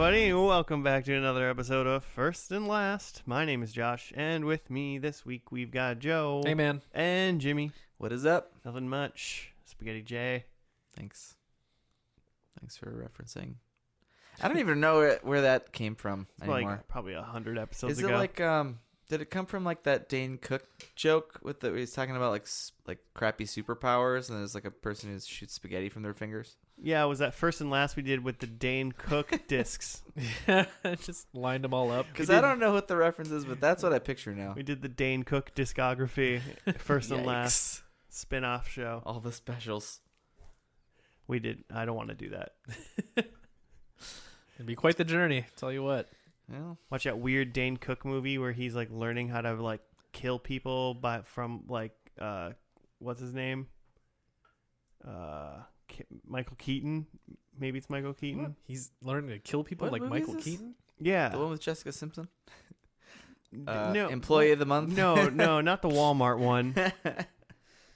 everybody. Welcome back to another episode of First and Last. My name is Josh, and with me this week we've got Joe. Hey, man. And Jimmy. What is up? Nothing much. Spaghetti J. Thanks for referencing. I don't even know where that came from anymore. Like probably 100 episodes ago. Is it like, did it come from like that Dane Cook joke with the, he's talking about like crappy superpowers and there's like a person who shoots spaghetti from their fingers? Yeah, it was that First and Last we did with the Dane Cook discs. Yeah, just lined them all up. Because I don't know what the reference is, but that's what I picture now. We did the Dane Cook discography, First and Last spin-off show. All the specials. We did. I don't want to do that. It'd be quite the journey, tell you what. Well, watch that weird Dane Cook movie where he's like learning how to like kill people from like what's his name? Michael Keaton. Maybe it's Michael Keaton. What? He's learning to kill people like Michael Keaton? Yeah. The one with Jessica Simpson? No. Employee of the Month? No, not the Walmart one.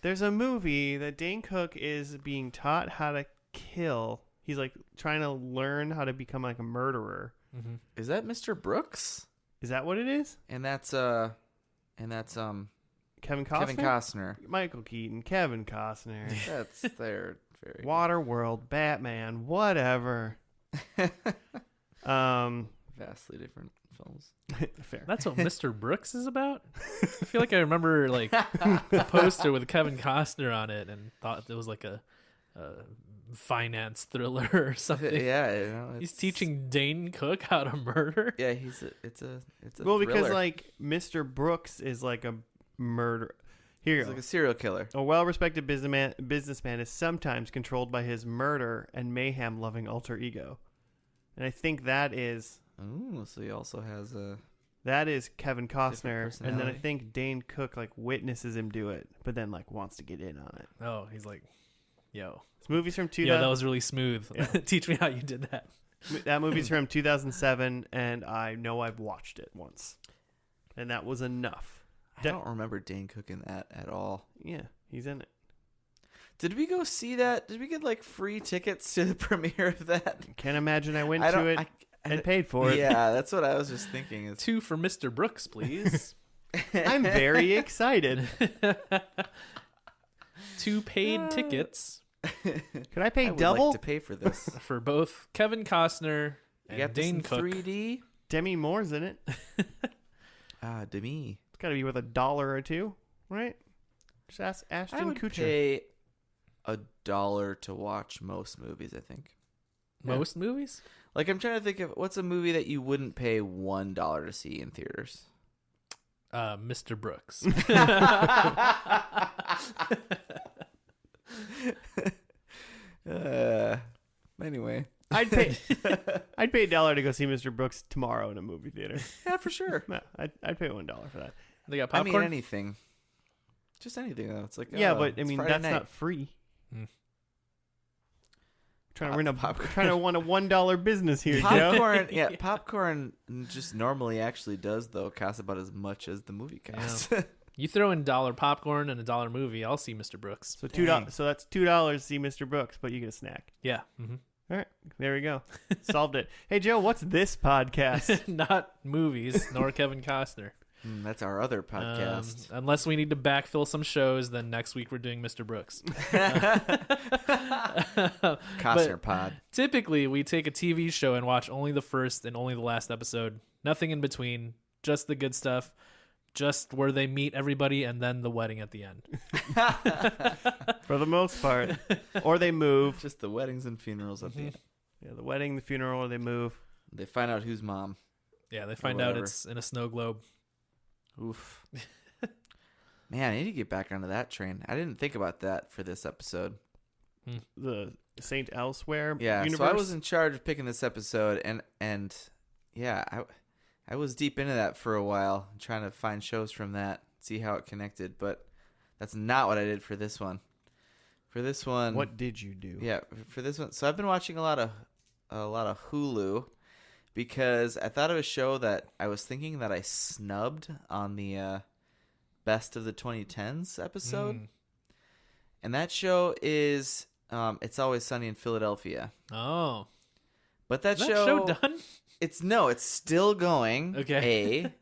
There's a movie that Dane Cook is being taught how to kill. He's like trying to learn how to become like a murderer. Mm-hmm. Is that Mr. Brooks? Is that what it is? And that's Kevin Costner? Kevin Costner. Michael Keaton, Kevin Costner. That's their very Waterworld, Batman, whatever. vastly different films. Fair. That's what Mr. Brooks is about? I feel like I remember like a poster with Kevin Costner on it and thought it was like a finance thriller or something. Yeah, you know, he's teaching Dane Cook how to murder. Yeah, it's a well, thriller. because like Mr. Brooks is like a murderer. Here you he's go. like a serial killer. A well-respected businessman is sometimes controlled by his murder and mayhem-loving alter ego, and I think that is. Oh, so he also has a. That is Kevin Costner, and then I personality. think Dane Cook like witnesses him do it, but then like wants to get in on it. Oh, he's like, yo. This movie's from 2000. Yeah, that was really smooth. Yeah. Teach me how you did that. That movie's from 2007, and I know I've watched it once, and that was enough. I don't remember Dane Cook in that at all. Yeah, he's in it. Did we go see that? Did we get like free tickets to the premiere of that? Can't imagine I went to it and paid for it. Yeah, that's what I was just thinking. 2 for Mr. Brooks, please. I'm very excited. 2 paid tickets Could I pay I would double? like to pay for this. for both Kevin Costner You and got this Dane in Cook. 3D? Demi Moore's in it. Ah, Demi. It's got to be worth $1 or $2, right? Just ask I Ashton would Kutcher. pay $1 to watch most movies, I think. Most movies? Like, I'm trying to think of what's a movie that you wouldn't pay $1 to see in theaters. Mr. Brooks. Anyway. I'd pay $1 to go see Mr. Brooks tomorrow in a movie theater. Yeah, for sure. No, I'd pay $1 for that. They got I popcorn? mean, anything. Just anything, though. It's like, Yeah, oh, but I it's mean Friday that's night. not free. Hmm. Trying to run Popcorn. trying to run a $1 business here, Joe. Popcorn, yeah, popcorn just normally actually does, though, cost about as much as the movie costs. You throw in $1 popcorn and $1 movie, I'll see Mr. Brooks. So Dang. $2. So that's $2 to see Mr. Brooks, but you get a snack. Yeah. Mm-hmm. All right, there we go. Solved it. Hey Joe, what's this podcast? Not movies, nor Kevin Costner. That's our other podcast. Unless we need to backfill some shows, then next week we're doing Mr. Brooks. Costner Pod. Typically, we take a TV show and watch only the first and only the last episode. Nothing in between. Just the good stuff. Just where they meet everybody and then the wedding at the end. For the most part. Or they move. Just the weddings and funerals at the end. Yeah, the wedding, the funeral, or they move. They find out who's mom. Yeah, they find out whatever. it's in a snow globe. Oof. Man, I need to get back onto that train. I didn't think about that for this episode. The Saint Elsewhere Yeah, universe. so I was in charge of picking this episode, and yeah, I was deep into that for a while, trying to find shows from that, see how it connected, but that's not what I did for this one. For this one, What did you do? Yeah, for this one, so I've been watching a lot of Hulu because I thought of a show that I was thinking that I snubbed on the Best of the 2010s episode, and that show is It's Always Sunny in Philadelphia. Oh. But that Is that show done? It's still going. Okay. A.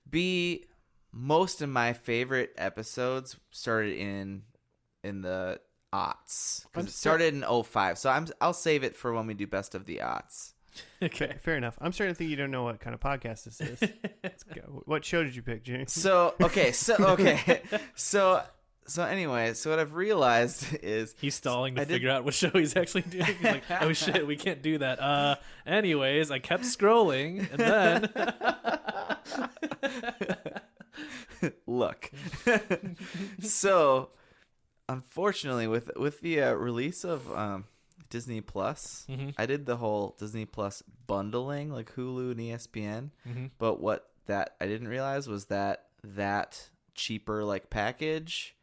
B. Most of my favorite episodes started in the aughts. Because it started in 05. So I'll save it for when we do best of the aughts. Okay. Fair enough. I'm starting to think you don't know what kind of podcast this is. Let's go. What show did you pick, James? So anyway, so what I've realized is He's stalling to figure out what show he's actually doing. He's like, oh shit, we can't do that. Anyways, I kept scrolling and then look. So unfortunately with the release of Disney Plus, I did the whole Disney Plus bundling, like Hulu and ESPN. But what that I didn't realize was that cheaper like package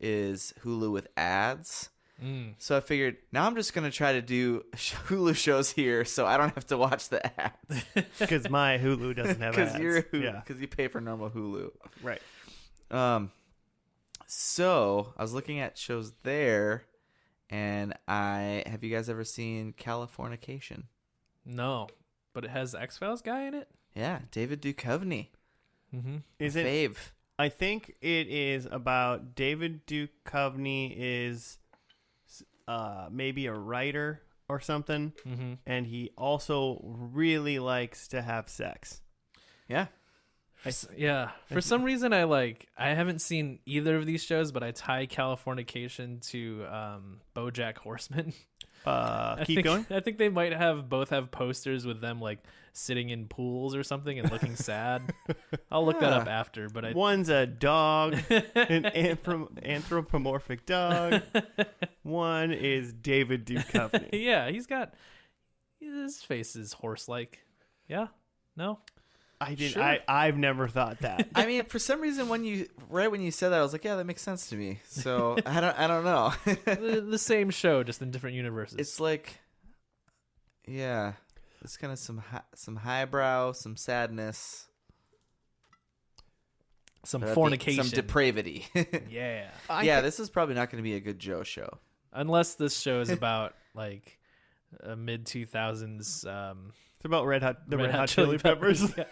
is Hulu with ads. So I figured now I'm just gonna try to do Hulu shows here, so I don't have to watch the ads. Because my Hulu doesn't have ads. Because you pay for normal Hulu, right? So I was looking at shows there, and have you guys ever seen Californication? no, but it has X-Files guy in it. Yeah, David Duchovny. Is it? Fave. I think it is about David Duchovny is maybe a writer or something, and he also really likes to have sex. Yeah. Yeah. For some reason, I haven't seen either of these shows, but I tie Californication to BoJack Horseman. Keep going. I think they might both have posters with them like sitting in pools or something and looking sad. I'll look that up after. But one's a dog, an anthropomorphic dog. One is David Duchovny. Yeah, his face is horse-like. Yeah, no. I've never thought that. I mean, for some reason, when you said that, I was like, yeah, that makes sense to me. So I don't know. the same show, just in different universes. It's like, yeah, it's kind of some highbrow, some sadness, some fornication, some depravity. Yeah. This is probably not going to be a good Joe show, unless this show is about like a mid 2000s. It's about Red Hot Chili Peppers. Yeah.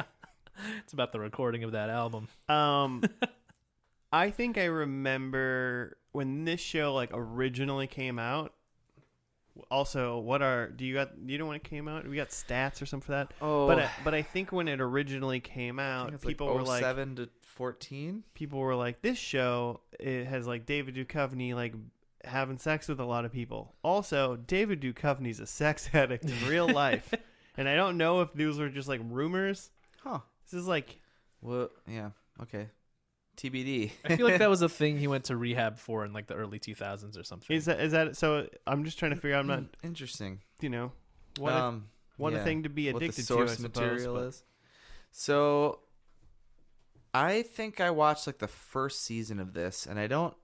It's about the recording of that album. I think I remember when this show like originally came out. Also, do you know when it came out? We got stats or something for that. Oh, but I think when it originally came out, people were like 07 to 14. People were like, this show it has like David Duchovny like having sex with a lot of people. Also, David Duchovny's a sex addict in real life. And I don't know if these were just like rumors. Huh. This is like... Well, yeah. Okay. TBD. I feel like that was a thing he went to rehab for in like the early 2000s or something. Is that so? I'm just trying to figure out. I'm not... Interesting. What a thing to be addicted what the source to, material is. So, I think I watched like the first season of this, and I don't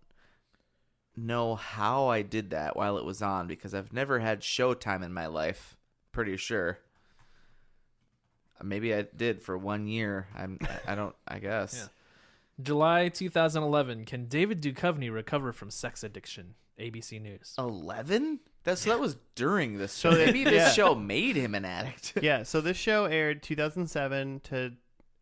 know how I did that while it was on, because I've never had Showtime in my life. Pretty sure. Maybe I did for 1 year. I guess. Yeah. July 2011. Can David Duchovny recover from sex addiction? ABC News. 11? That was during this show. So Maybe this show made him an addict. Yeah. So this show aired 2007 to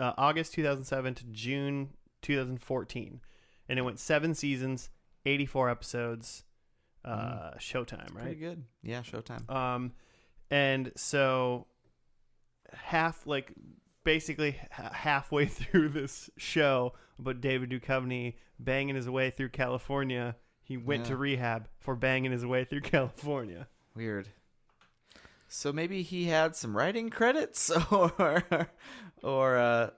August 2007 to June 2014, and it went 7 seasons, 84 episodes. Showtime, right? Pretty good. Yeah, Showtime. And so basically halfway through this show about David Duchovny banging his way through California, he went to rehab for banging his way through California. Weird. So maybe he had some writing credits or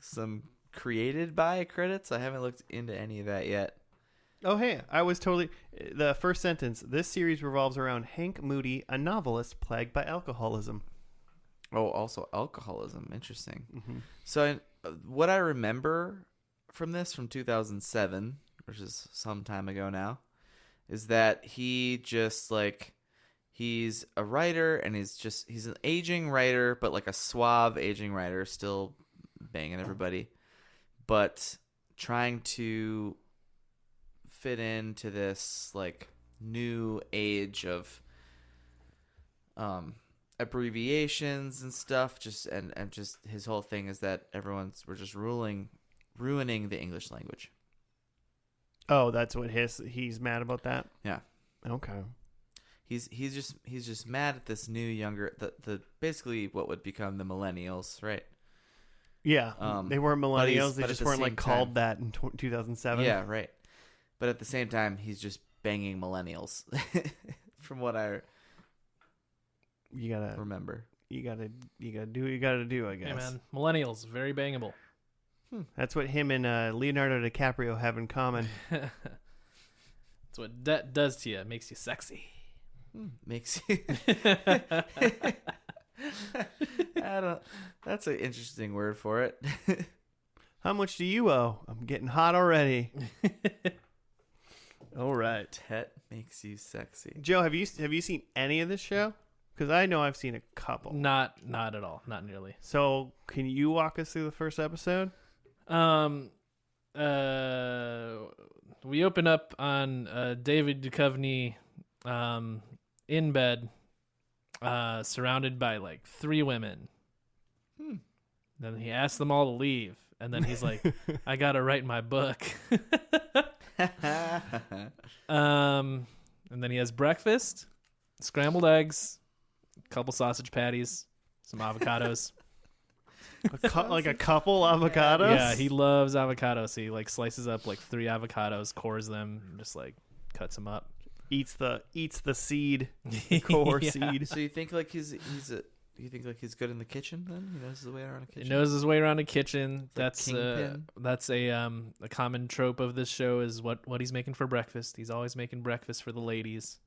some created by credits. I haven't looked into any of that yet. Oh, hey, I was totally... The first sentence, this series revolves around Hank Moody, a novelist plagued by alcoholism. Oh, also alcoholism. Interesting. Mm-hmm. So what I remember from 2007, which is some time ago now, is that he just like... He's a writer, and he's an aging writer, but like a suave aging writer, still banging everybody, but trying to fit into this like new age of abbreviations and stuff. And just his whole thing is that we're just ruining the English language. Oh, that's what he's mad about that? Yeah. Okay. He's just mad at this new younger the basically what would become the millennials, right? Yeah. They weren't millennials. They but just at the weren't same called that in 2007. Yeah, right. But at the same time, he's just banging millennials. From what I remember. You gotta do what you gotta do, I guess. Hey man, millennials, very bangable. That's what him and Leonardo DiCaprio have in common. That's what debt does to you. It makes you sexy. Makes you. That's an interesting word for it. How much do you owe? I'm getting hot already. All right. Tet makes you sexy. Joe, have you seen any of this show? Because I know I've seen a couple. Not at all. Not nearly. So can you walk us through the first episode? We open up on David Duchovny in bed, surrounded by like 3 women. Then he asks them all to leave, and then he's like, I gotta write my book. And then he has breakfast, scrambled eggs, a couple sausage patties, some avocados. Like a couple avocados? Yeah, he loves avocados. So he like slices up like 3 avocados, cores them, and just like cuts them up. Eats the seed, the core Yeah. seed. So you think like he's good in the kitchen then? He knows his way around a kitchen. He knows his way around a kitchen. That's Kingpin. that's a common trope of this show is what he's making for breakfast. He's always making breakfast for the ladies.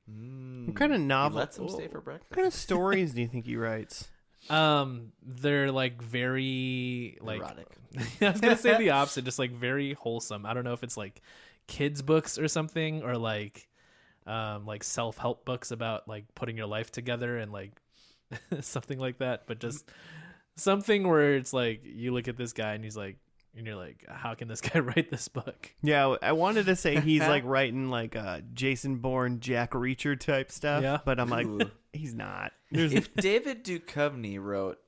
What kind of novel? He lets him stay for breakfast. What kind of stories do you think he writes? They're like very like Erotic. I was gonna say the opposite, just like very wholesome. I don't know if it's like kids books or something, or like self-help books about like putting your life together and like something like that, but just something where it's like you look at this guy and you're like, how can this guy write this book? Yeah, I wanted to say he's like writing like Jason Bourne, Jack Reacher type stuff, Yeah. but I'm like, he's not. If David Duchovny wrote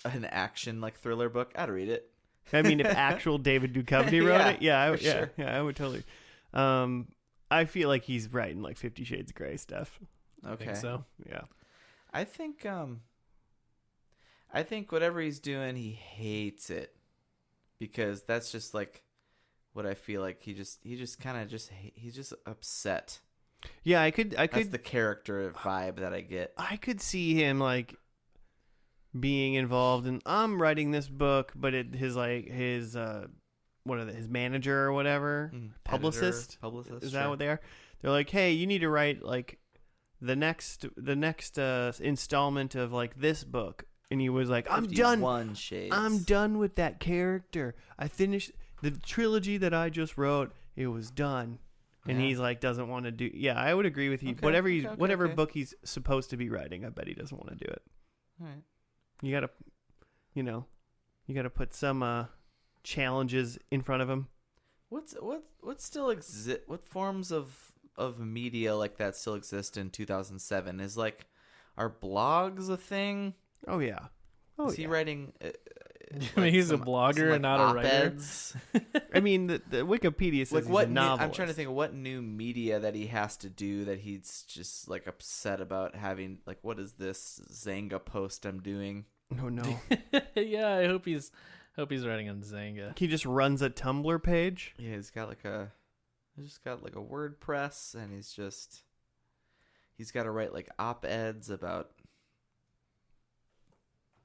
an action like thriller book, I'd read it. I mean, if actual David Duchovny wrote it, sure. I would totally. I feel like he's writing like 50 Shades of Grey stuff. Okay. Think so. Yeah. I think whatever he's doing, he hates it, because that's just like what I feel like. He's just upset. Yeah, I could. That's the character vibe that I get. I could see him like being involved in. I'm writing this book, but his manager or whatever, publicist. Is that what they are? They're like, hey, you need to write like the next installment of like this book. And he was like, I'm done. Shades. I'm done with that character. I finished the trilogy that I just wrote. It was done. And he's like, doesn't want to do. Yeah, I would agree with you. Okay, Whatever book he's supposed to be writing, I bet he doesn't want to do it. All right. You gotta put some challenges in front of him. What still exist? What forms of media like that still exist in 2007? Is like, are blogs a thing? Oh yeah. Is he writing? I mean, he's a blogger and not a writer. I mean, the Wikipedia says he's a novelist. I'm trying to think of what new media that he has to do that he's just like upset about having. Like, what is this Zanga post I'm doing? Oh no. Yeah, I hope he's writing on Zanga. He just runs a Tumblr page. Yeah, he's got like a WordPress, and he's got to write like op-eds about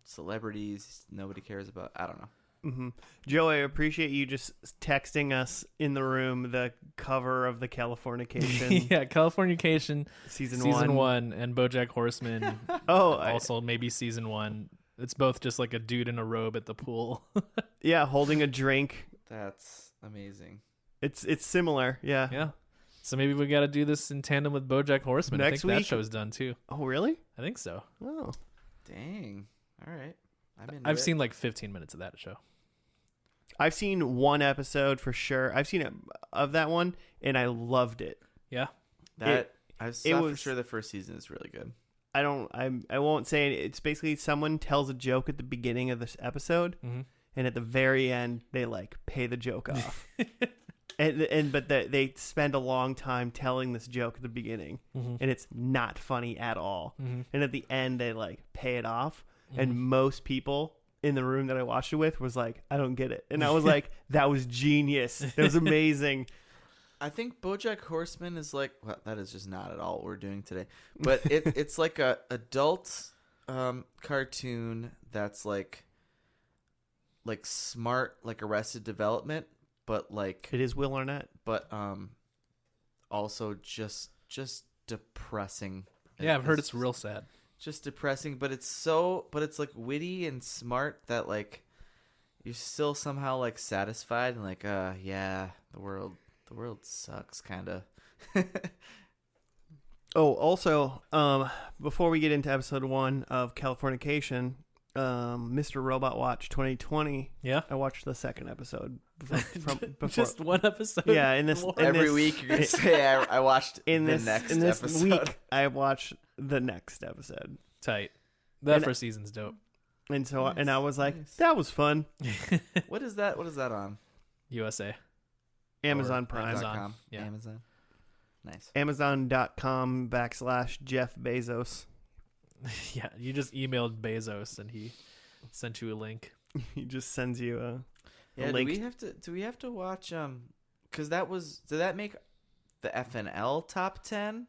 celebrities nobody cares about. I don't know. Mm-hmm. Joe, I appreciate you just texting us in the room the cover of the Californication. Yeah, Californication season 1 and BoJack Horseman. Also maybe season 1. It's both just like a dude in a robe at the pool. Yeah, holding a drink. That's amazing. It's similar. Yeah. Yeah. So maybe we got to do this in tandem with BoJack Horseman. Next I think week? that show's done too. Oh, really? I think so. Oh. Dang. All right. I've seen like 15 minutes of that show. I've seen one episode for sure. I've seen it of that one, and I loved it. Yeah. I saw for sure the first season is really good. I won't say it. It's basically someone tells a joke at the beginning of this episode, and at the very end they like pay the joke off. But they spend a long time telling this joke at the beginning, and it's not funny at all. And at the end they like pay it off, and most people in the room that I watched it with was like, I don't get it. And I was like, that was genius. That was amazing. I think BoJack Horseman is like, well, that is just not at all what we're doing today. But it's like a adult cartoon that's like smart, like Arrested Development, but like it is Will Arnett, but also just depressing. Yeah, I've heard it's real sad. Just depressing, but it's like witty and smart that like you're still somehow like satisfied and like yeah, the world sucks kind of. Oh, also, before we get into episode 1 of Californication, Mr. Robot Watch 2020. Yeah, I watched the second episode from before. Just one episode. Yeah, every week you're gonna say I watched the next episode. Week I watched the next episode. Tight. That first season's dope. And so Nice, and I was like, nice. that was fun. What is that on? USA. Amazon Prime. Amazon. Yeah. Amazon. Nice. Amazon.com/Jeff Bezos. Yeah, you just emailed Bezos and he sent you a link. He just sends you a Yeah, link. do we have to watch cuz did that make the FNL top 10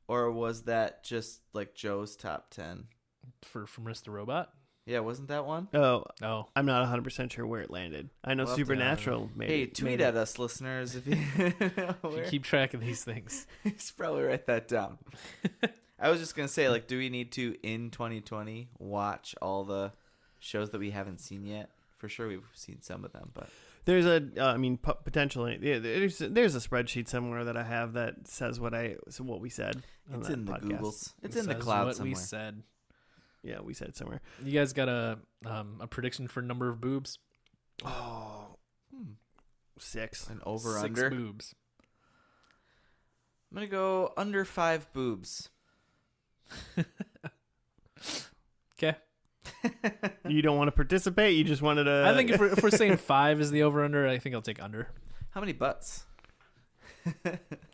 or was that just like Joe's top 10? For Mr. Robot? Yeah, wasn't that one? Oh, I'm not 100% sure where it landed. I know We'll have to- Supernatural made Hey, it. tweet at us, listeners, if you know If you where. keep track of these things. You should probably write that down. I was just gonna say, like, do we need to in 2020 watch all the shows that we haven't seen yet? For sure, we've seen some of them, but There's potentially. Yeah, there's a spreadsheet somewhere that I have that says what we said. On it's that in the podcast. Googles. It's in the Says cloud what somewhere. we said. Yeah, we said it somewhere. You guys got a prediction for number of boobs? Oh, 6. An over 6 under. boobs. I'm gonna go under 5 boobs. Okay. You don't want to participate. You just wanted to. I think if we're saying 5 is the over under, I think I'll take under. How many butts?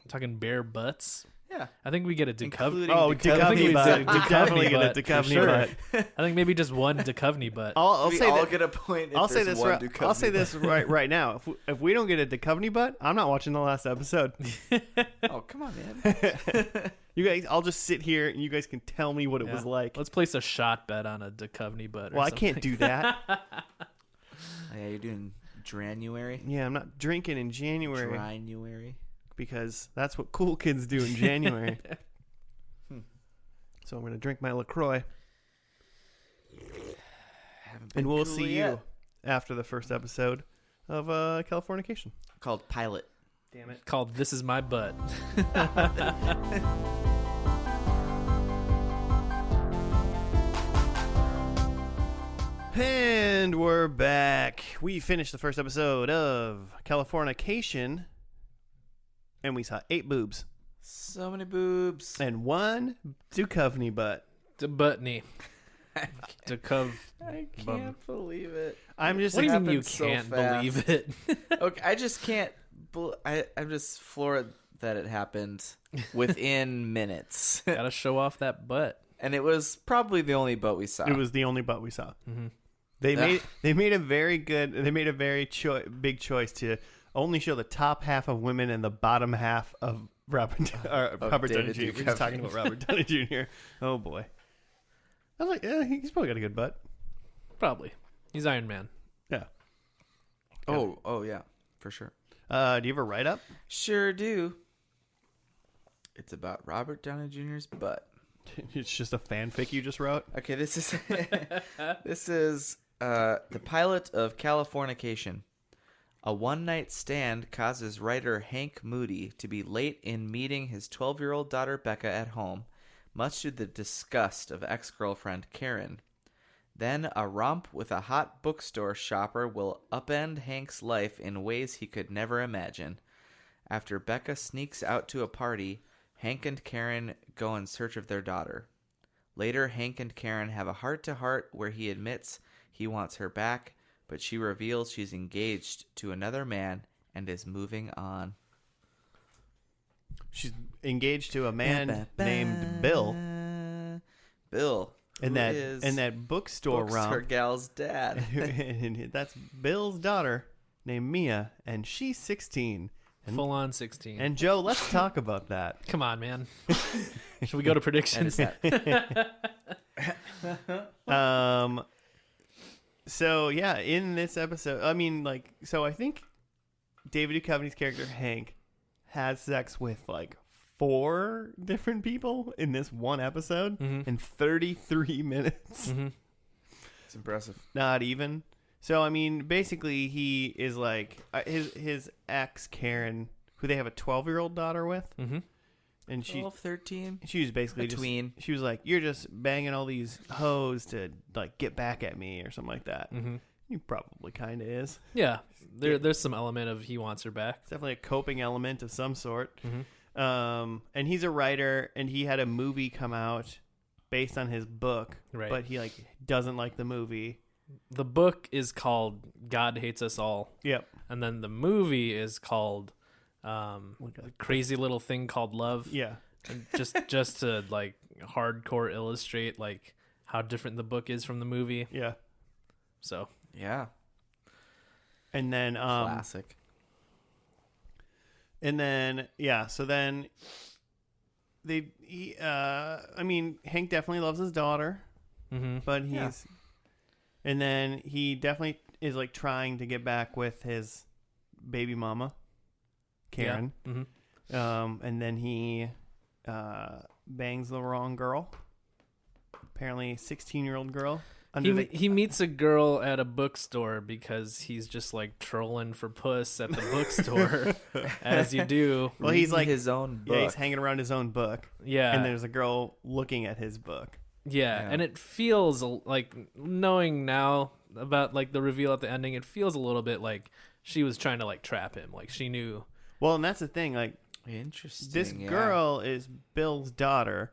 Talking bare butts. Yeah. I think we get a Duchovny. Including Oh, Duchovny I think we butt. did We definitely get a for Duchovny sure. butt. I think maybe just one Duchovny butt. I'll we say all that. get a point. If I'll say there's this. one I'll say Duchovny this right now. If we don't get a Duchovny butt, I'm not watching the last episode. butt. Oh, come on, man. You guys, I'll just sit here and you guys can tell me what it Yeah. was like. Let's place a shot bet on a Duchovny butt. Well, I can't do that. Oh, yeah, you're doing January. Yeah, I'm not drinking in January January. because that's what cool kids do in January. So I'm going to drink my LaCroix. Haven't been And we'll cool see yet. you after the first episode of Californication. Called Pilot. Damn it. Called This Is My Butt. And we're back. We finished the first episode of Californication, and we saw 8 boobs So many boobs. and 1 Duchovny butt. Duchovny. Ducov. I Bum. can't believe it. I'm just What do you mean you happened so can't fast. believe it? Okay, I just can't. I'm just floored that it happened within minutes, Gotta show off that butt. and it was probably the only boat we saw. It was the only butt we saw. Mm-hmm. They made a very big choice to only show the top half of women and the bottom half of Robert Downey David Jr. We're Duchovny. just talking about Robert Downey Jr. Oh boy, I was like, yeah, he's probably got a good butt. Probably. He's Iron Man. Yeah. Oh yeah, for sure. Do you have a write up? Sure do. It's about Robert Downey Jr.'s butt. It's just a fanfic you just wrote. Okay, this is the pilot of Californication. A one-night stand causes writer Hank Moody to be late in meeting his 12-year-old daughter Becca at home, much to the disgust of ex-girlfriend Karen. Then a romp with a hot bookstore shopper will upend Hank's life in ways he could never imagine. After Becca sneaks out to a party, Hank and Karen go in search of their daughter. Later, Hank and Karen have a heart-to-heart where he admits he wants her back, but she reveals she's engaged to another man and is moving on. She's engaged to a man named Bill. Bill. In that bookstore Bookstore romp. gal's dad. And that's Bill's daughter named Mia, and she's 16. Full on 16. And Joe, let's talk about that. Come on, man. Should we go to predictions? So yeah, in this episode, I mean, like, so I think David Duchovny's character Hank has sex with like 4 different people in this one episode in 33 minutes. It's impressive. Not even. So I mean, basically, he is like his ex Karen, who they have a 12-year-old daughter with, and 12, 13. she was basically Between. she was like, "You're just banging all these hoes to like get back at me" or something like that. He probably kind of is. Yeah, there's some element of he wants her back. It's definitely a coping element of some sort. And he's a writer, and he had a movie come out based on his book, Right. but he like doesn't like the movie. The book is called God Hates Us All. Yep. And then the movie is called Crazy Little Thing Called Love. Yeah. And just to like hardcore illustrate like how different the book is from the movie. Yeah. So Yeah. And then Classic. And then so then I mean, Hank definitely loves his daughter, but and then he definitely is like trying to get back with his baby mama, Karen. Yeah. And then he bangs the wrong girl. Apparently, a 16-year-old girl. He meets a girl at a bookstore because he's just like trolling for puss at the bookstore, as you do. Well, he's like his own book. Yeah, he's hanging around his own book. Yeah. And there's a girl looking at his book. Yeah, and it feels like, knowing now about like the reveal at the ending, it feels a little bit like she was trying to like trap him. Like she knew. Well, and that's the thing. Like, interesting. this girl is Bill's daughter,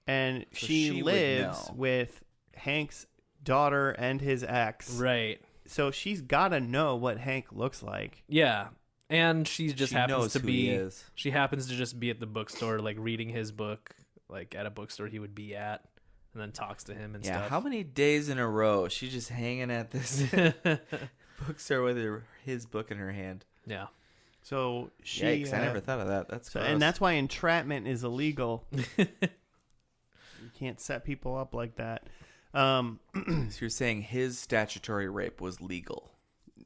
and So she would lives know. with Hank's daughter and his ex. Right. So she's got to know what Hank looks like. Yeah. And she just happens knows to who be he is. She happens to just be at the bookstore, like reading his book, like at a bookstore he would be at, and then talks to him and stuff. How many days in a row is she just hanging at this bookstore with his book in her hand? Yeah. So she. Yikes, I never thought of that. That's gross. And that's why entrapment is illegal. You can't set people up like that. So you're saying his statutory rape was legal?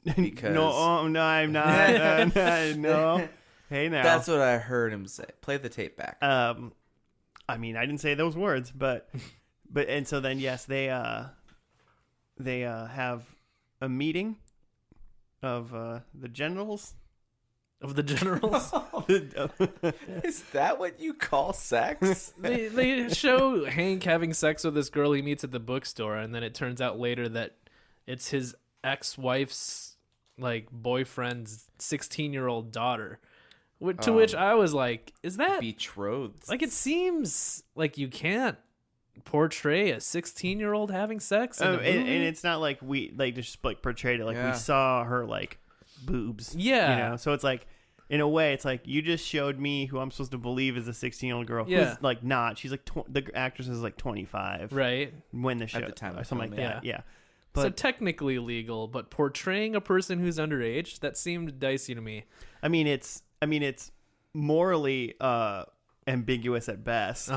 Because no, I'm not. No. Hey, now. that's what I heard him say. Play the tape back. I mean, I didn't say those words, but and so then yes, they have a meeting of the generals. Of the generals. Is that what you call sex? They show Hank having sex with this girl he meets at the bookstore, and then it turns out later that it's his ex-wife's like boyfriend's 16-year-old daughter. To which I was like, is that betrothed? like, it seems like you can't portray a 16-year-old having sex in a movie. And it's not like we like just like portrayed it like we saw her like boobs. Yeah. You know? So it's like, in a way, it's like you just showed me who I'm supposed to believe is a 16-year-old girl. Yeah. Who's like not. She's like the actress is like 25. Right. When the show At the time or of something like filming. that. Yeah. So But technically legal, but portraying a person who's underage, that seemed dicey to me. I mean it's morally ambiguous at best.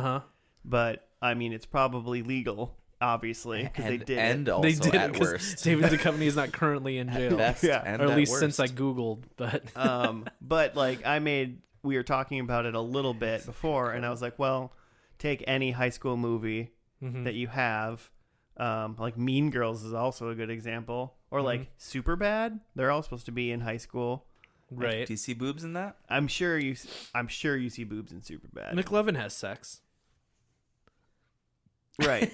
But I mean it's probably legal, obviously, because they did and it. also They did it at 'cause worst. David Duchovny is not currently in jail. Best Yeah. and Or at at least worst. since I Googled, but But like we were talking about it a little bit before, and I was like, well, take any high school movie that you have. Like Mean Girls is also a good example, or like Superbad. They're all supposed to be in high school. right. Do you see boobs in that? I'm sure you see boobs in Superbad. McLovin has sex. Right.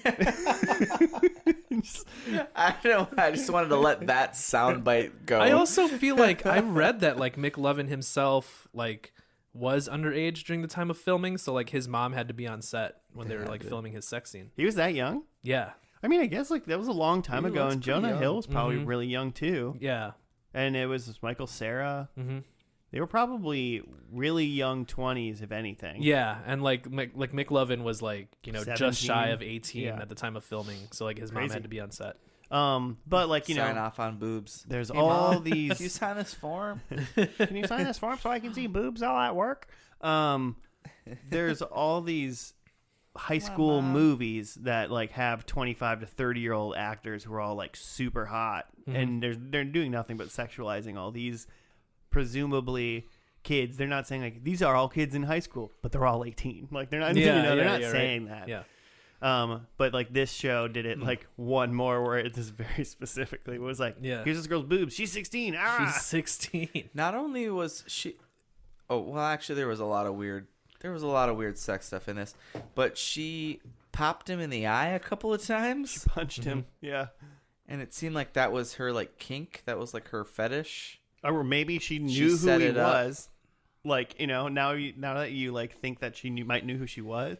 I don't know. I just wanted to let that soundbite go. I also feel like I read that like McLovin himself like was underage during the time of filming, so like his mom had to be on set when they were like filming his sex scene. He was that young? Yeah. I mean, I guess like that was a long time He ago, looks and pretty Jonah young. Hill was probably Mhm. really young too. Yeah. And it was Michael Cera. Mm-hmm. They were probably really young 20s, if anything. Yeah, and like McLovin was like, you know, just shy 17. of 18 Yeah. at the time of filming, so like his mom Crazy. had to be on set. But like, you Sign know, off on boobs. there's Hey, all Mom, these. you sign this form? Can you sign this form so I can see boobs all at work? There's all these high school Mom. movies that like have 25 to 30-year-old actors who are all like super hot, and they're doing nothing but sexualizing all these presumably kids. They're not saying like these are all kids in high school, but they're all 18. Like they're not, they're not saying that. Yeah. But like this show did it like one more where it just very specifically was like, Yeah. here's this girl's boobs. She's 16. Ah! She's 16. Not only was she, oh well, actually there was a lot of weird sex stuff in this, but she popped him in the eye a couple of times, Punched him. Yeah. and it seemed like that was her like kink. That was like her fetish. Or maybe she knew She who set he it up. was. Like, you know, now that you like think that she might knew who she was,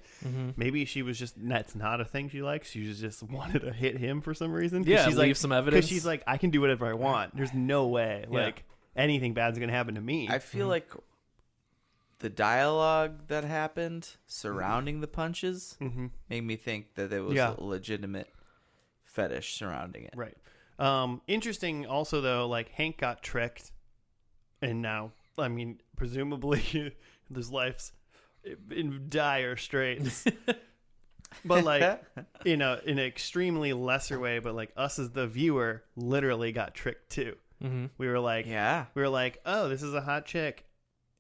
maybe she was just, that's not a thing she likes. She just wanted to hit him for some reason. Yeah, she's leave like, some evidence. Because she's like, I can do whatever I want. There's no way Yeah. like anything bad's gonna happen to me. I feel like the dialogue that happened surrounding the punches made me think that there was Yeah. a legitimate fetish surrounding it. Right. Interesting also though, like Hank got tricked, and now, I mean, presumably his life's in dire straits. But like, in an extremely lesser way, but like us as the viewer literally got tricked too. We were like, Yeah. oh, this is a hot chick,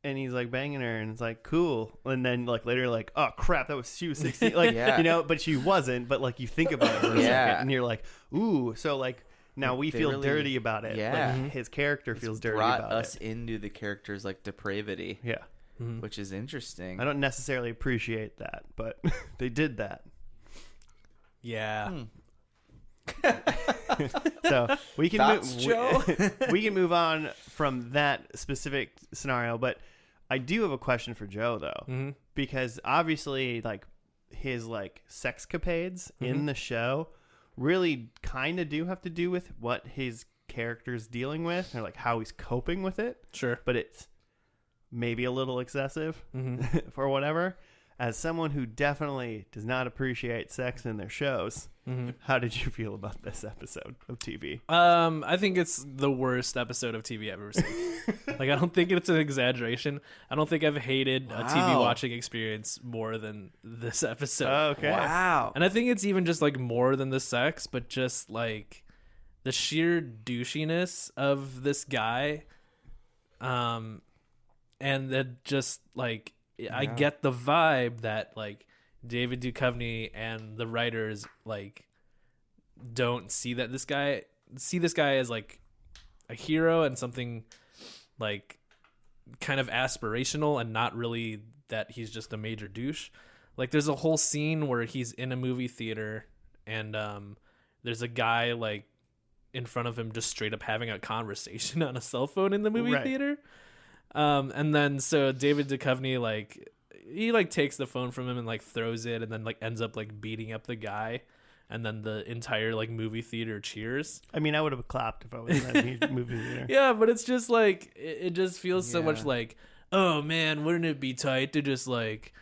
and he's like banging her, and it's like cool. And then like later, like, oh crap, she was 16. Like, Yeah. you know, but she wasn't. But like you think about it for a Yeah. second, and you're like, ooh, so like now we They feel really- dirty about it. Yeah. Like, his character feels dirty Brought about us it. into the character's like depravity, Yeah. which is interesting. I don't necessarily appreciate that, but they did that. Yeah. So we can Thoughts, Joe? we can move on from that specific scenario, but I do have a question for Joe though, because obviously like his like sexcapades in the show really kind of do have to do with what his character's dealing with, or like how he's coping with it. Sure. But it's maybe a little excessive for whatever. As someone who definitely does not appreciate sex in their shows, how did you feel about this episode of TV? I think it's the worst episode of TV I've ever seen. Like, I don't think it's an exaggeration. I don't think I've hated a TV Wow. watching experience more than this episode. Okay. Wow. And I think it's even just like more than the sex, but just like the sheer douchiness of this guy. And that just like, I get the vibe that like David Duchovny and the writers like don't see this guy as like a hero and something like kind of aspirational, and not really that he's just a major douche. Like there's a whole scene where he's in a movie theater and there's a guy like in front of him just straight up having a conversation on a cell phone in the movie Right. theater. And then so David Duchovny like he like takes the phone from him and like throws it, and then like ends up like beating up the guy, and then the entire like movie theater cheers. I mean, I would have clapped if I was in that movie theater. Yeah, but it's just like it just feels so much Yeah. like, oh man, wouldn't it be tight to just like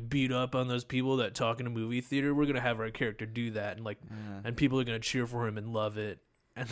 beat up on those people that talk in a movie theater? We're gonna have our character do that, and like and people are gonna cheer for him and love it. And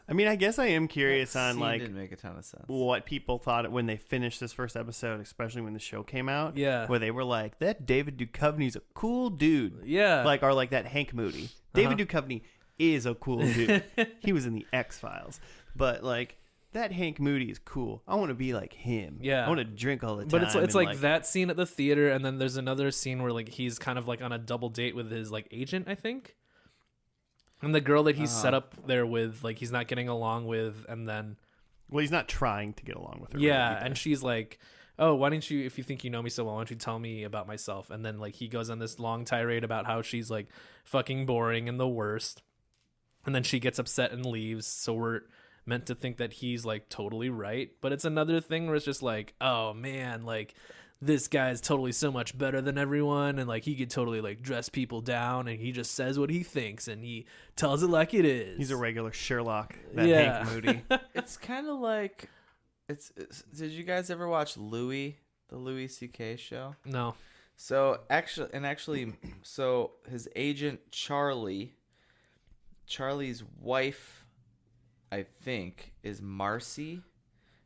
I mean, I guess I am curious on Scene like didn't make a ton of sense. what people thought when they finished this first episode, especially when the show came out. Yeah. Where they were like, that David Duchovny's a cool dude. yeah, Like, or like that Hank Moody. David Duchovny is a cool dude. He was in the X-Files. But like, that Hank Moody is cool. I want to be like him. Yeah. I want to drink all the time. but it's and, like that scene at the theater, and then there's another scene where like he's kind of like on a double date with his like agent, I think. And the girl that he's set up there with, like, he's not getting along with, and then Well, he's not trying to get along with her. yeah, really either. and she's like, oh, why don't you, if you think you know me so well, why don't you tell me about myself? And then like he goes on this long tirade about how she's like fucking boring and the worst, and then she gets upset and leaves. So we're meant to think that he's like totally right, but it's another thing where it's just like, oh man, like this guy's totally so much better than everyone, and like he could totally like dress people down, and he just says what he thinks and he tells it like it is. He's a regular Sherlock, that Yeah. Hank Moody. It's kind of like it's. Did you guys ever watch Louis, the Louis C.K. show? No. So actually, so his agent Charlie's wife, I think, is Marcy.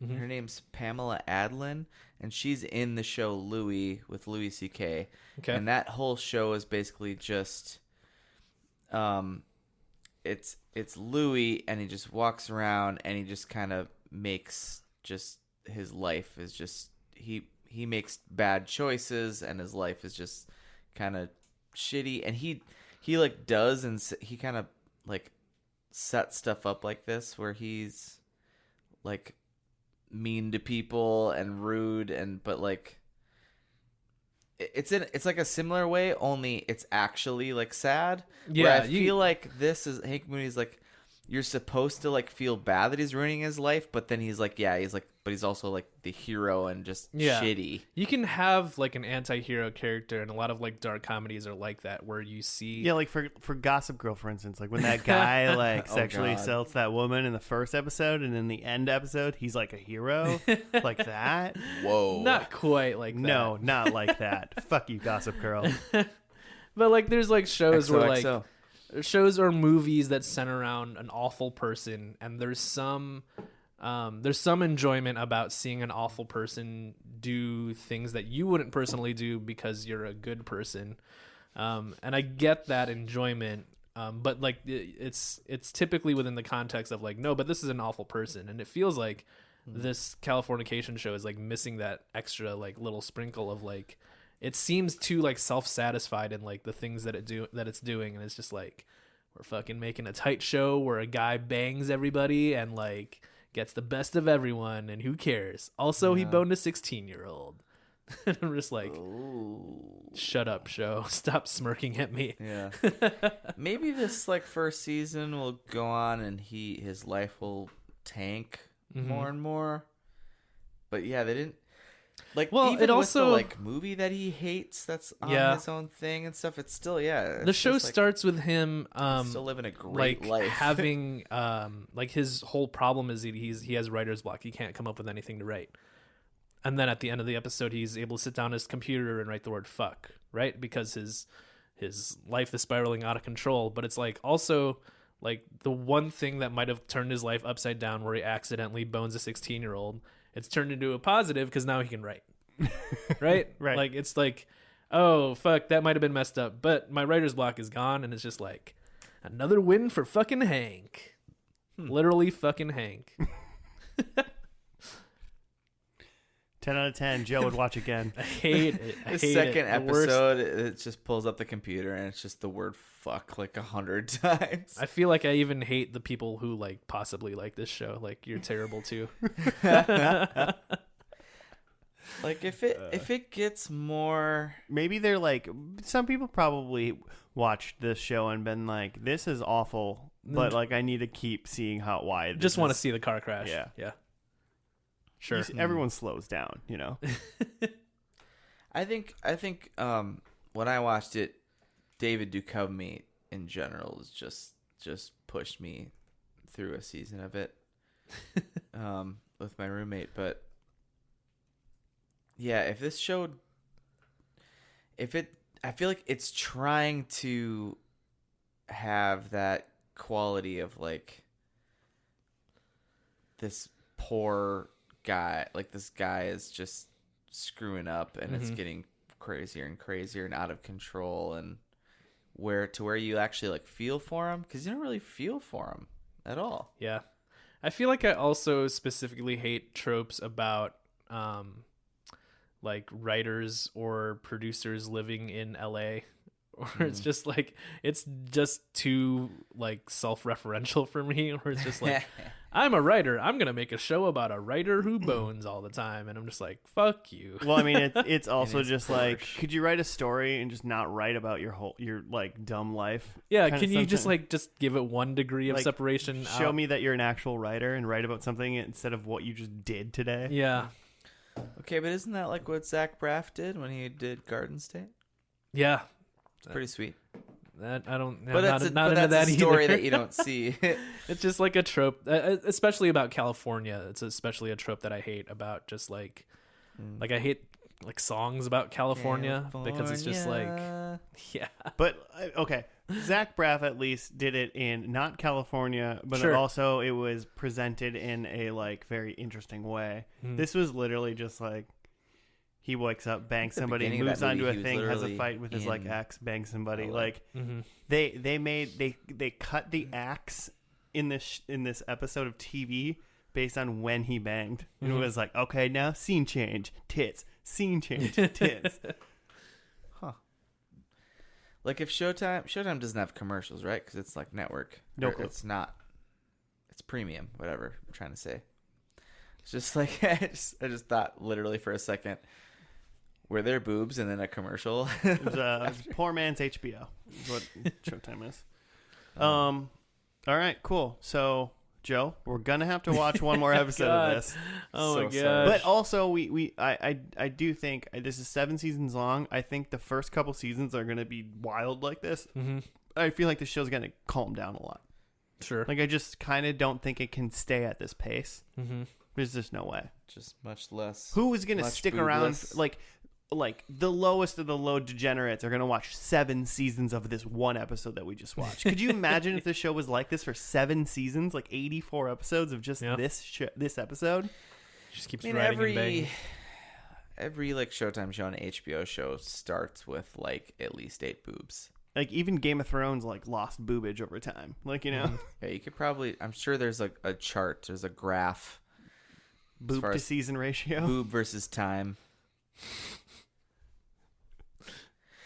Mhm. Her name's Pamela Adlin, and she's in the show Louis with Louis C.K. Okay. And that whole show is basically just, it's Louis, and he just walks around, and he just kind of makes just his life is just he makes bad choices, and his life is just kind of shitty, and he like does, and he kind of like sets stuff up like this where he's like mean to people and rude, and but like it's like a similar way, only it's actually like sad. Yeah, where I feel like this is Hank Moody's like, you're supposed to like feel bad that he's ruining his life, but then he's like, but he's also like the hero and just shitty. You can have like an anti-hero character, and a lot of like dark comedies are like that, where you see Yeah, like for Gossip Girl, for instance, like when that guy like Oh, sexually God. assaults that woman in the first episode, and in the end episode, he's like a hero, like that. Whoa. not quite like that. No, not like that. Fuck you, Gossip Girl. But like there's like shows where like XOXO. shows or movies that center around an awful person, and there's some enjoyment about seeing an awful person do things that you wouldn't personally do because you're a good person, and I get that enjoyment, but like it's typically within the context of like, no, but this is an awful person, and it feels like this Californication show is like missing that extra like little sprinkle of like, it seems too like self-satisfied in like the things that it's doing, and it's just like, we're fucking making a tight show where a guy bangs everybody and like gets the best of everyone, and who cares? Also, he boned a 16-year-old. And I'm just like, Ooh. shut up, show. Stop smirking at me. Yeah. Maybe this like first season will go on, and his life will tank more and more. But yeah, they didn't like. Well, even it with also the like movie that he hates that's on his own thing and stuff. It's still the show just, like, starts with him still living a great like life. having like his whole problem is he has writer's block. He can't come up with anything to write. And then at the end of the episode, he's able to sit down at his computer and write the word fuck, right? Because his life is spiraling out of control. But it's like also like the one thing that might have turned his life upside down, where he accidentally bones a 16-year-old, it's turned into a positive because now he can write. Right? Right. Like it's like, oh fuck, that might have been messed up, but my writer's block is gone, and it's just like another win for fucking Hank. Literally fucking Hank. 10 out of 10. Joe would watch again. I hate it. I The hate second it. The worst. episode, it just pulls up the computer, and it's just the word fuck like 100 times. I feel like I even hate the people who like possibly like this show. Like, you're terrible too. Like if it gets more, Maybe they're like, some people probably watched this show and been like, this is awful, but like I need to keep seeing why. This Just want to is- see the car crash. Yeah. Yeah. Sure. Everyone slows down, you know. I think when I watched it, David Duchovny in general is just pushed me through a season of it with my roommate. But yeah, if this showed, I feel like it's trying to have that quality of like this poor guy, like this guy is just screwing up, and it's getting crazier and crazier and out of control, and where you actually like feel for him, because you don't really feel for him at all. Yeah. I feel like I also specifically hate tropes about like writers or producers living in LA, or it's just like it's just too like self-referential for me, or it's just like I'm a writer, I'm gonna make a show about a writer who bones all the time, and I'm just like, fuck you. Well, I mean, it's also it's just harsh. like, could you write a story and just not write about your like dumb life? Yeah, Kinda can you just something. like just give it 1 degree of Like, separation? Show me that you're an actual writer and write about something instead of what you just did today. Yeah, Okay, but isn't that like what Zach Braff did when he did Garden State? yeah. It's pretty sweet. That I don't. But I'm that's not a into that story either. that you don't see. It's just like a trope, especially about California. It's especially a trope that I hate about just like I hate like songs about California because it's just like, yeah. But okay, Zach Braff at least did it in not California, but Sure. also it was presented in a like very interesting way. This was literally just like he wakes up, bangs the somebody, beginning of moves that onto a movie, he was thing, has a literally fight with his like in ex, bangs somebody. LA. Like they cut the axe in this episode of TV based on when he banged. And it was like, okay, now scene change, tits, scene change, tits. Like if Showtime doesn't have commercials, right? Because it's like network. No Or clue. it's not. It's premium, whatever I'm trying to say. It's just like I just thought literally for a second, were there boobs and then a commercial? It was poor man's HBO is what Showtime is. All right, cool. So Joe, we're gonna have to watch one more episode God. of this. Oh So my sorry. gosh. But also, I do think this is 7 seasons long. I think the first couple seasons are gonna be wild like this. I feel like the show's gonna calm down a lot. Sure. Like I just kind of don't think it can stay at this pace. There's just no way. Just much less. Who is gonna Much stick around? boobless. Like the lowest of the low degenerates are gonna watch 7 seasons of this one episode that we just watched. Could you imagine if the show was like this for 7 seasons, like 84 episodes of just this episode? Just keeps I mean, writing and banging. every like Showtime show and HBO show starts with like at least 8 boobs. Like even Game of Thrones like lost boobage over time. Like Yeah, you could probably. I'm sure there's like a chart. There's a graph. boob far to as season ratio. Boob versus time.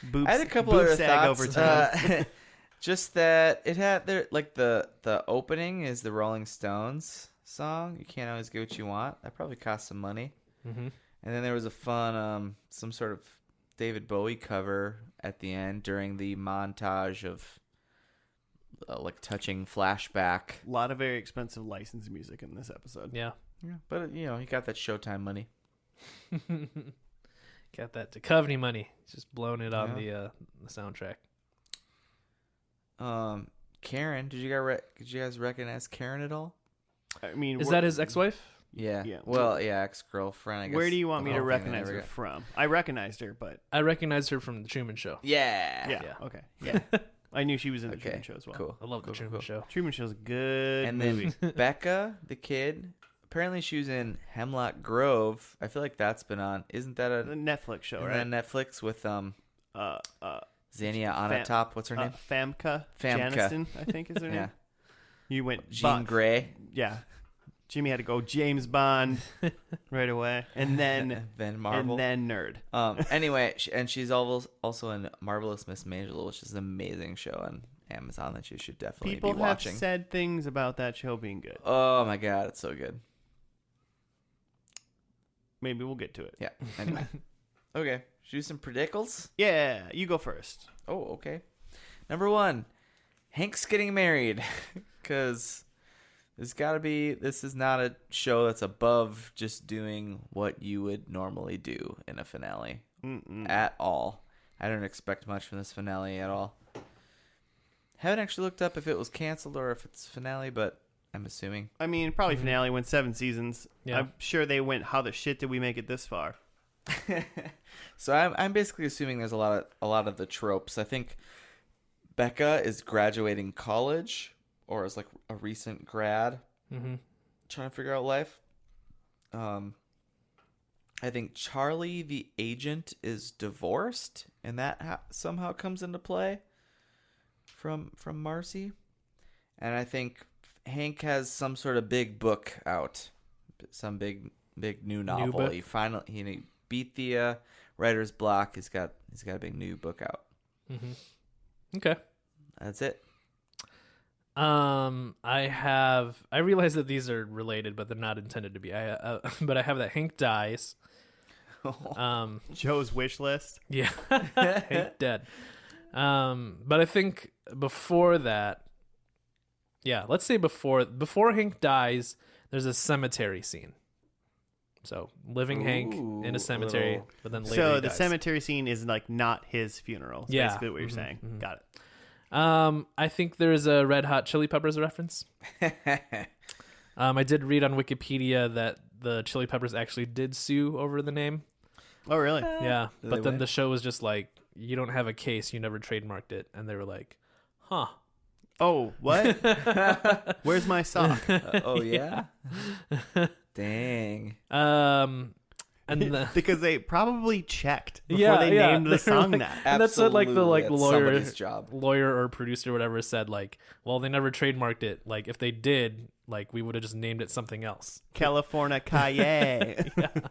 Boobs, I had a couple boob other sag thoughts. over time. Just that it had there like the opening is the Rolling Stones song. You can't always get what you want. That probably cost some money. And then there was a fun some sort of David Bowie cover at the end during the montage of like touching flashback. A lot of very expensive licensed music in this episode. Yeah. Yeah, but you know he got that Showtime money. Got that Duchovny money. Just blowing it on the soundtrack. Karen, did you guys recognize Karen at all? I mean, Is that his ex-wife? Yeah. Yeah. Well, yeah, ex-girlfriend. I guess where do you want the me to whole thing I recognize never her got. from? I recognized her, but I recognized her from the Truman Show. Yeah. yeah. Yeah. Okay. Yeah. I knew she was in the Okay. Truman Show as well. Cool. I love the Truman Show. Truman Show's a good And movie. then Becca, the kid. Apparently, she was in Hemlock Grove. I feel like that's been on. Isn't that The a Netflix show, isn't right? that Netflix with Uh, Xenia on top? What's her name? Famke Famke. Janiston, I think is her Yeah. name. You went Jean Grey. Yeah. Jimmy had to go James Bond right away, and then Then Marvel. and then Nerd. Anyway, she's also in Marvelous Miss Maisel, which is an amazing show on Amazon that you should definitely People be have watching. said things about that show being good. Oh my god, it's so good. Maybe we'll get to it. Yeah. Anyway. Okay. Should we do some predicals? Yeah, you go first. Oh, okay. Number 1, Hank's getting married. Because this is not a show that's above just doing what you would normally do in a finale at all. I don't expect much from this finale at all. Haven't actually looked up if it was canceled or if it's finale, but I'm assuming. I mean, probably finale went 7 seasons. Yeah. I'm sure they went, how the shit did we make it this far? So I'm basically assuming there's a lot of the tropes. I think Becca is graduating college or is like a recent grad, trying to figure out life. I think Charlie the agent is divorced, and that somehow comes into play from Marcy. And I think Hank has some sort of big book out, some big new novel. book? He beat the writer's block. He's got a big new book out. Okay. That's it. I realize that these are related, but they're not intended to be. But I have that Hank dies. Joe's wish list. Yeah, Hank dead. But I think before that, yeah, let's say before Hank dies, there's a cemetery scene. So living Hank in a cemetery, but then later So he the dies. cemetery scene is like not his funeral. Is Yeah. basically what you're saying. Got it. I think there's a Red Hot Chili Peppers reference. I did read on Wikipedia that the Chili Peppers actually did sue over the name. Oh, really? Yeah, Did but they then win? the show was just like, you don't have a case, you never trademarked it, and they were like, huh. Oh, what? Where's my sock? Oh yeah. Dang. And Because they probably checked before yeah, they yeah. named They the were song like- that. And that's what, like, the, like, Absolutely, lawyer- that's somebody's job. lawyer or producer or whatever said, like, well, they never trademarked it. Like, if they did, like, we would have just named it something else. Californication.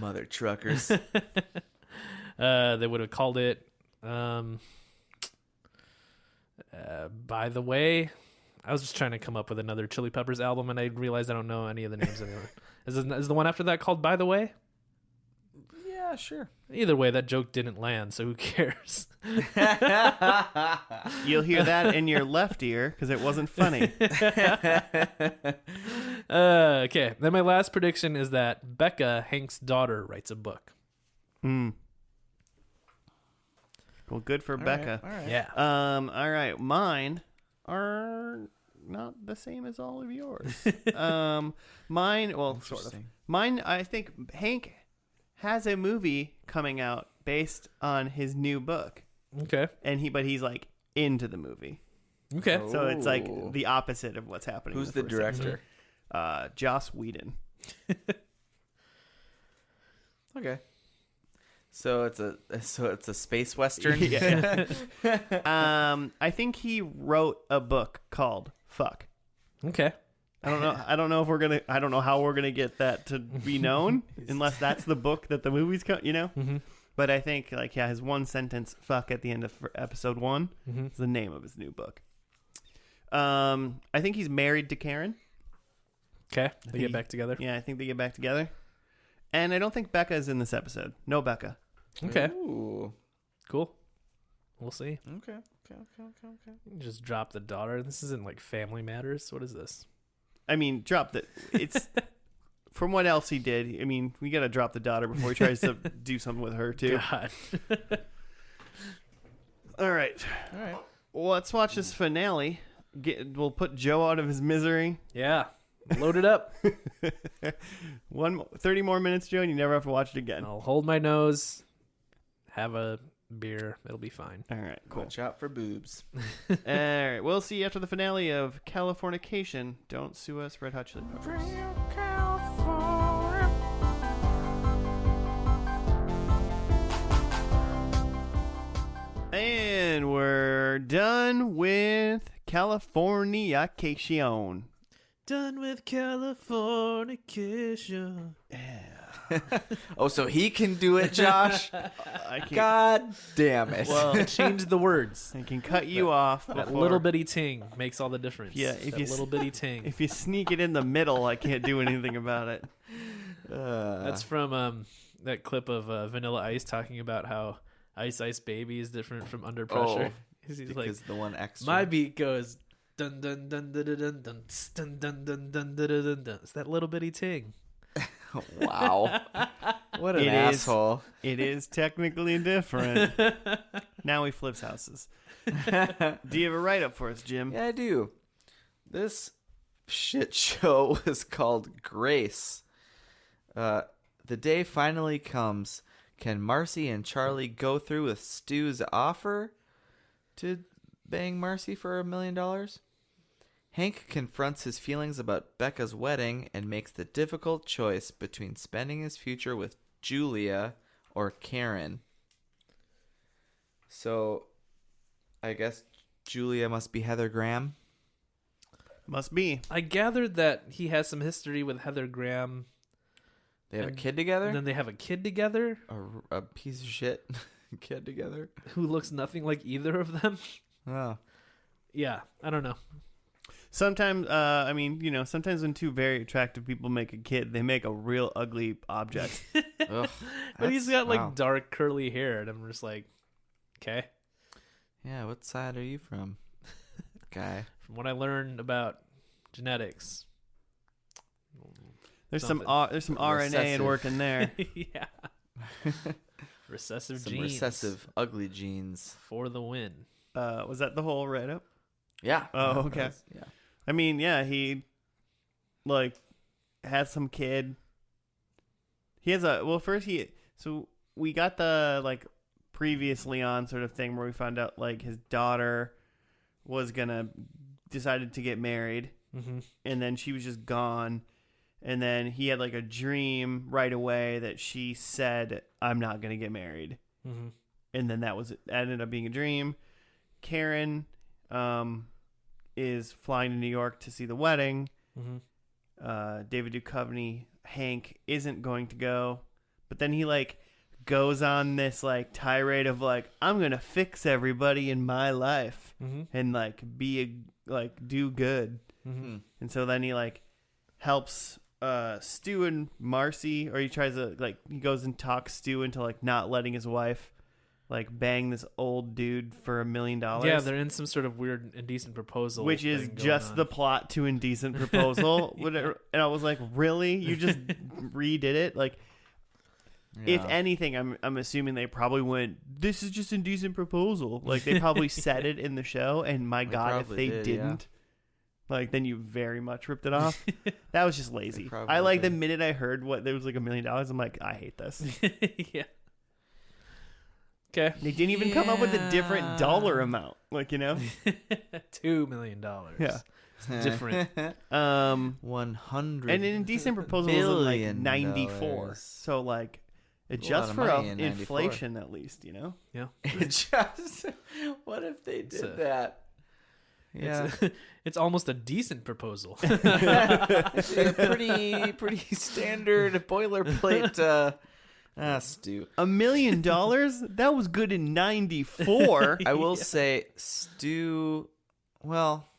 Mother truckers. They would have called it By the Way. I was just trying to come up with another Chili Peppers album, and I realized I don't know any of the names anymore. Is the one after that called By the Way? Yeah, sure. Either way, that joke didn't land, so who cares? You'll hear that in your left ear because it wasn't funny. Okay, then my last prediction is that Becca, Hank's daughter, writes a book. Well, good for Becca. All right. Yeah. All right. Mine are not the same as all of yours. Mine, well, sort of. Interesting. Mine, I think Hank has a movie coming out based on his new book, Okay. but he's like into the movie, Okay. Oh. so it's like Ooh. the opposite of what's happening. Who's in the first director? episode. Joss Whedon. Okay. So it's a space western. Yeah. I think he wrote a book called Fuck. Okay. I don't know if I don't know how we're gonna get that to be known unless that's the book that the movie's Mm-hmm. But I think his one sentence "fuck" at the end of episode 1 Mm-hmm. is the name of his new book. I think he's married to Karen. Okay. They get back together. Yeah, I think they get back together. And I don't think Becca is in this episode. No Becca. Okay. Ooh. Cool. We'll see. Okay. Just drop the daughter. This isn't like Family Matters. What is this? I mean, drop the. It's from what else he did. I mean, we gotta drop the daughter before he tries to do something with her too. God. All right. Well, let's watch this finale. We'll put Joe out of his misery. Yeah. Load it up. 30 more minutes, Joe, and you never have to watch it again. I'll hold my nose. Have a beer. It'll be fine. All right, cool. Watch out for boobs. All right, we'll see you after the finale of Californication. Don't sue us, Red Hot Chili Peppers. And we're done with Californication. Done with Californication. Oh, so he can do it, Josh? I can, God damn it. Well, change the words. I can cut you off. That before- little bitty ting makes all the difference. Yeah, if that you little bitty ting. If you sneak it in the middle, I can't do anything about it. That's from that clip of Vanilla Ice talking about how Ice Ice Baby is different from Under Pressure. He's like, because the one extra. my beat goes dun dun dun dun dun dun dun dun dun dun dun dun dun dun. It's that little bitty ting. Wow. What an It is. asshole. It is technically different. Now he flips houses. Do you have a write-up for us, Jim? Yeah, I do. This shit show was called Grace. The day finally comes. Can Marcy and Charlie go through with Stu's offer to bang Marcy for $1 million? Hank confronts his feelings about Becca's wedding and makes the difficult choice between spending his future with Julia or Karen. So, I guess Julia must be Heather Graham. Must be. I gathered that he has some history with Heather Graham. They have And- a kid together? And then they have a kid together A piece of shit kid together? who looks nothing like either of them. Oh. Yeah, I don't know. Sometimes, sometimes when two very attractive people make a kid, they make a real ugly object. Ugh, But he's got like wow. dark curly hair, and I'm just like, okay. Yeah, what side are you from, guy? From what I learned about genetics, There's Something. some RNA Recessive. at work in there. yeah, recessive Some genes, recessive, ugly genes. for the win. Was that the whole write-up? Yeah. Oh, Yeah, okay. Yeah. I mean, yeah, he like had some kid. He has so we got the like previously on sort of thing where we found out like his daughter was decided to get married, Mm-hmm. and then she was just gone, and then he had like a dream right away that she said, "I'm not gonna get married," Mm-hmm. and then that ended up being a dream. Karen is flying to New York to see the wedding. Mm-hmm. David Duchovny, Hank, isn't going to go, but then he like goes on this like tirade of like, I'm gonna fix everybody in my life Mm-hmm. and like do good. Mm-hmm. And so then he like helps Stu and Marcy, or he tries to like, he goes and talks Stu into like not letting his wife like bang this old dude for $1 million. Yeah, they're in some sort of weird indecent proposal, which is thing going just on. the plot to Indecent Proposal. And I was like, really? You just redid it? Like, if Yeah. anything, I'm assuming they probably went, this is just Indecent Proposal. Like, they probably said it in the show, and my They God, if probably they did, yeah. didn't, like, then you very much ripped it off. That was just lazy. probably I like the did. minute I heard what there was like $1 million, I'm like, I hate this. yeah. Okay. They didn't even come up with a different Yeah. dollar amount. Like, you know? $2 million. Yeah. It's different. 100. And an Indecent Proposal was in like $1 billion. 94. So like adjust of for money in 94. inflation at least, you know? Yeah. Just, what if they did a- that? Yeah. It's almost a decent proposal. Yeah, pretty standard boilerplate Stu. $1 million? That was good in 94. I will say Stu, well,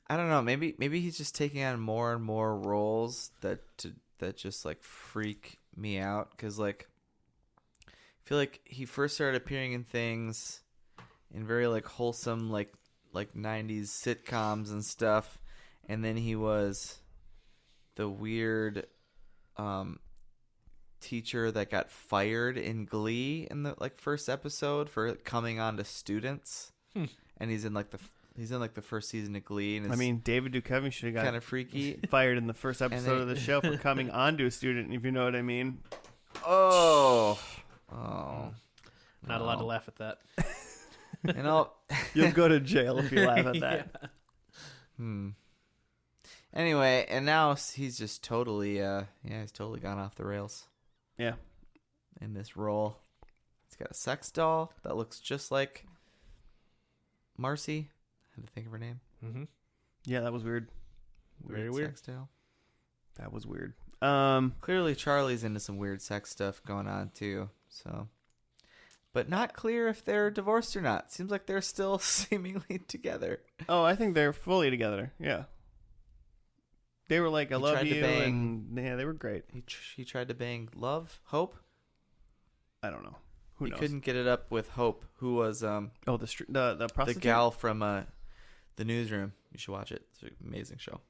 I don't know, maybe he's just taking on more and more roles that just like freak me out, cuz like I feel like he first started appearing in things in very like wholesome like 90s sitcoms and stuff, and then he was the weird teacher that got fired in Glee in the like first episode for coming on to students. And he's in like the first season of Glee, and I mean, David Duchovny should have got kind of freaky. fired in the first episode of the show for coming onto a student, if you know what I mean. Oh, Not allowed to laugh at that. and I'll You'll go to jail if you laugh at that. Yeah. Anyway, and now he's just totally he's totally gone off the rails Yeah. in this role. He's got a sex doll that looks just like Marcy. I had to think of her name. Mm-hmm. Yeah, that was weird. Very weird. Sex doll. That was weird. Clearly Charlie's into some weird sex stuff going on too. So, but not clear if they're divorced or not. Seems like they're still seemingly together. Oh, I think they're fully together. Yeah. They were like, I He love tried to you, bang- and yeah, they were great. He tried to bang Hope. I don't know. Who He knows? couldn't get it up with Hope, who was Oh, the the prostitute? gal from the Newsroom. You should watch it. It's an amazing show.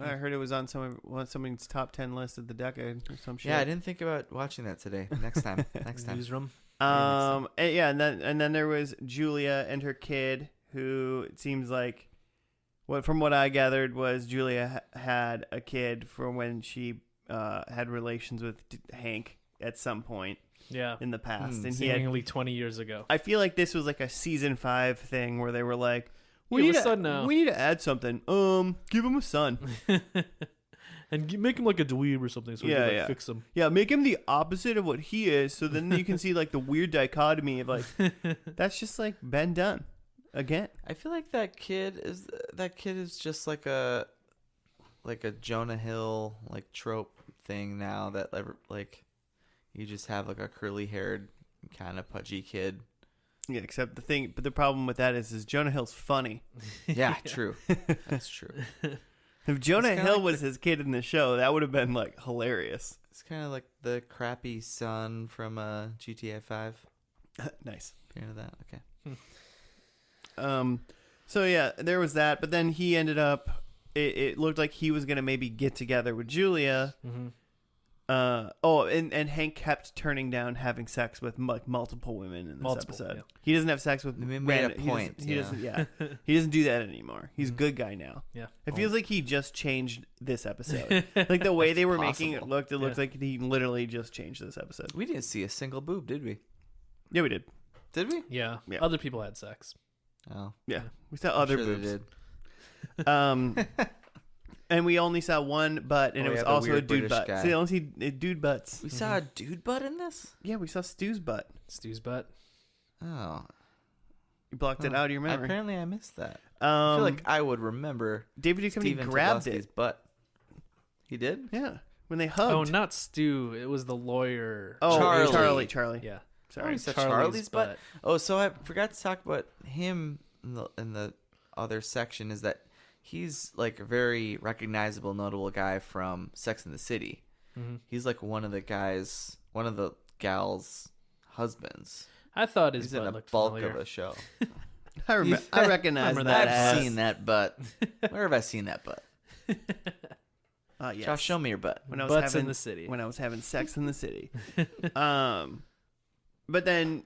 I heard it was on someone's top 10 list of the decade or some shit. Yeah, I didn't think about watching that today. Next time. Next time. Newsroom. And then there was Julia and her kid, who it seems like, from what I gathered, was Julia had a kid from when she had relations with Hank at some point Yeah. in the past, and Seemingly 20 years ago. I feel like this was like a season 5 thing where they were like, We have a son now. We need to add something. Give him a son. And make him like a dweeb or something so we can like, fix him. Yeah, make him the opposite of what he is, so then you can see like the weird dichotomy of like that's just like been done again. I feel like that kid is just like a Jonah Hill like trope thing now, that like you just have like a curly haired kind of pudgy kid Yeah, except the problem with that is Jonah Hill's funny. Yeah, true. That's true. If Jonah Hill like was his kid in the show, that would have been like hilarious. It's kind of like the crappy son from GTA 5. Nice. Fan of that? Okay. So yeah, there was that, but then he ended up. It looked like he was gonna maybe get together with Julia. Mm-hmm. And Hank kept turning down having sex with like multiple women in this episode. Yeah. He doesn't have sex with They made a point. He doesn't. Yeah, he doesn't do that anymore. He's a good guy now. Yeah. It feels like he just changed this episode. Like the way they were making it possible. looked, it looks like he literally just changed this episode. We didn't see a single boob, did we? Yeah, we did. Did we? Yeah. Yeah. Other people had sex. Oh. Yeah, we saw other I'm sure they boobs. did. And we only saw one butt, and Oh, it was yeah, the also a weird dude British butt. guy. So they only see dude butts. We saw a dude butt in this? Yeah, we saw Stu's butt. Stu's butt. Oh. You blocked it out of your memory. Apparently I missed that. I feel like I would remember David Duchovny Steven grabbed Tobolsky's it. butt. He did? Yeah, when they hugged. Oh, not Stu. It was the lawyer. Oh, Charlie. Charlie. Yeah. Sorry. he said Charlie's butt. Oh, so I forgot to talk about him in the other section is that he's like a very recognizable, notable guy from Sex and the City. Mm-hmm. He's like one of the gals' husbands. I thought his He's in butt a looked bulk familiar. of a show. I recognize remember that. that I've ass. seen that butt. Where have I seen that butt? Yes. Josh, show me your butt. When I was Butts having in the city. When I was having sex in the city. But then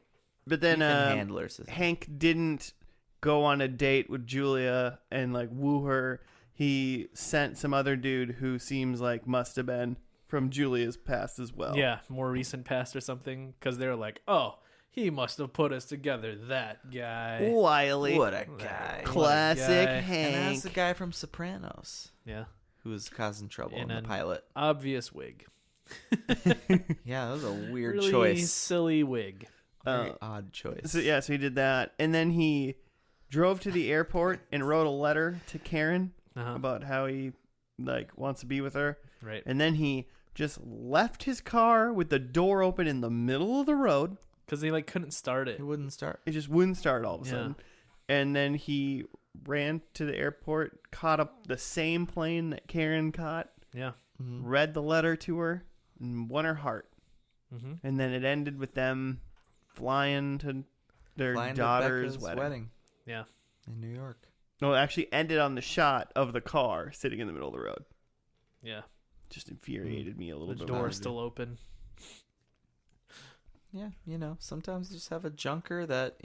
Ethan Handler says Hank didn't go on a date with Julia and like woo her. He sent some other dude who seems like must have been from Julia's past as well. Yeah, more recent past or something. Because they were like, oh, he must have put us together. That guy. Wiley. what a guy. Classic What a guy. Hank. And that's the guy from Sopranos Yeah. who was causing trouble in In the an pilot. Obvious wig. Yeah, that was a weird Really choice. silly wig. Very odd choice. So he did that, and then he drove to the airport and wrote a letter to Karen about how he like wants to be with her. Right. And then he just left his car with the door open in the middle of the road. Because they like couldn't start it. It wouldn't start. It just wouldn't start all of a sudden. And then he ran to the airport, caught up the same plane that Karen caught, Yeah. read the letter to her, and won her heart. Mm-hmm. And then it ended with them flying to their daughter's Becca's wedding. Yeah. in New York. No, it actually ended on the shot of the car sitting in the middle of the road. Yeah. Just infuriated me a little The bit. door more. still open. Yeah, sometimes you just have a junker that,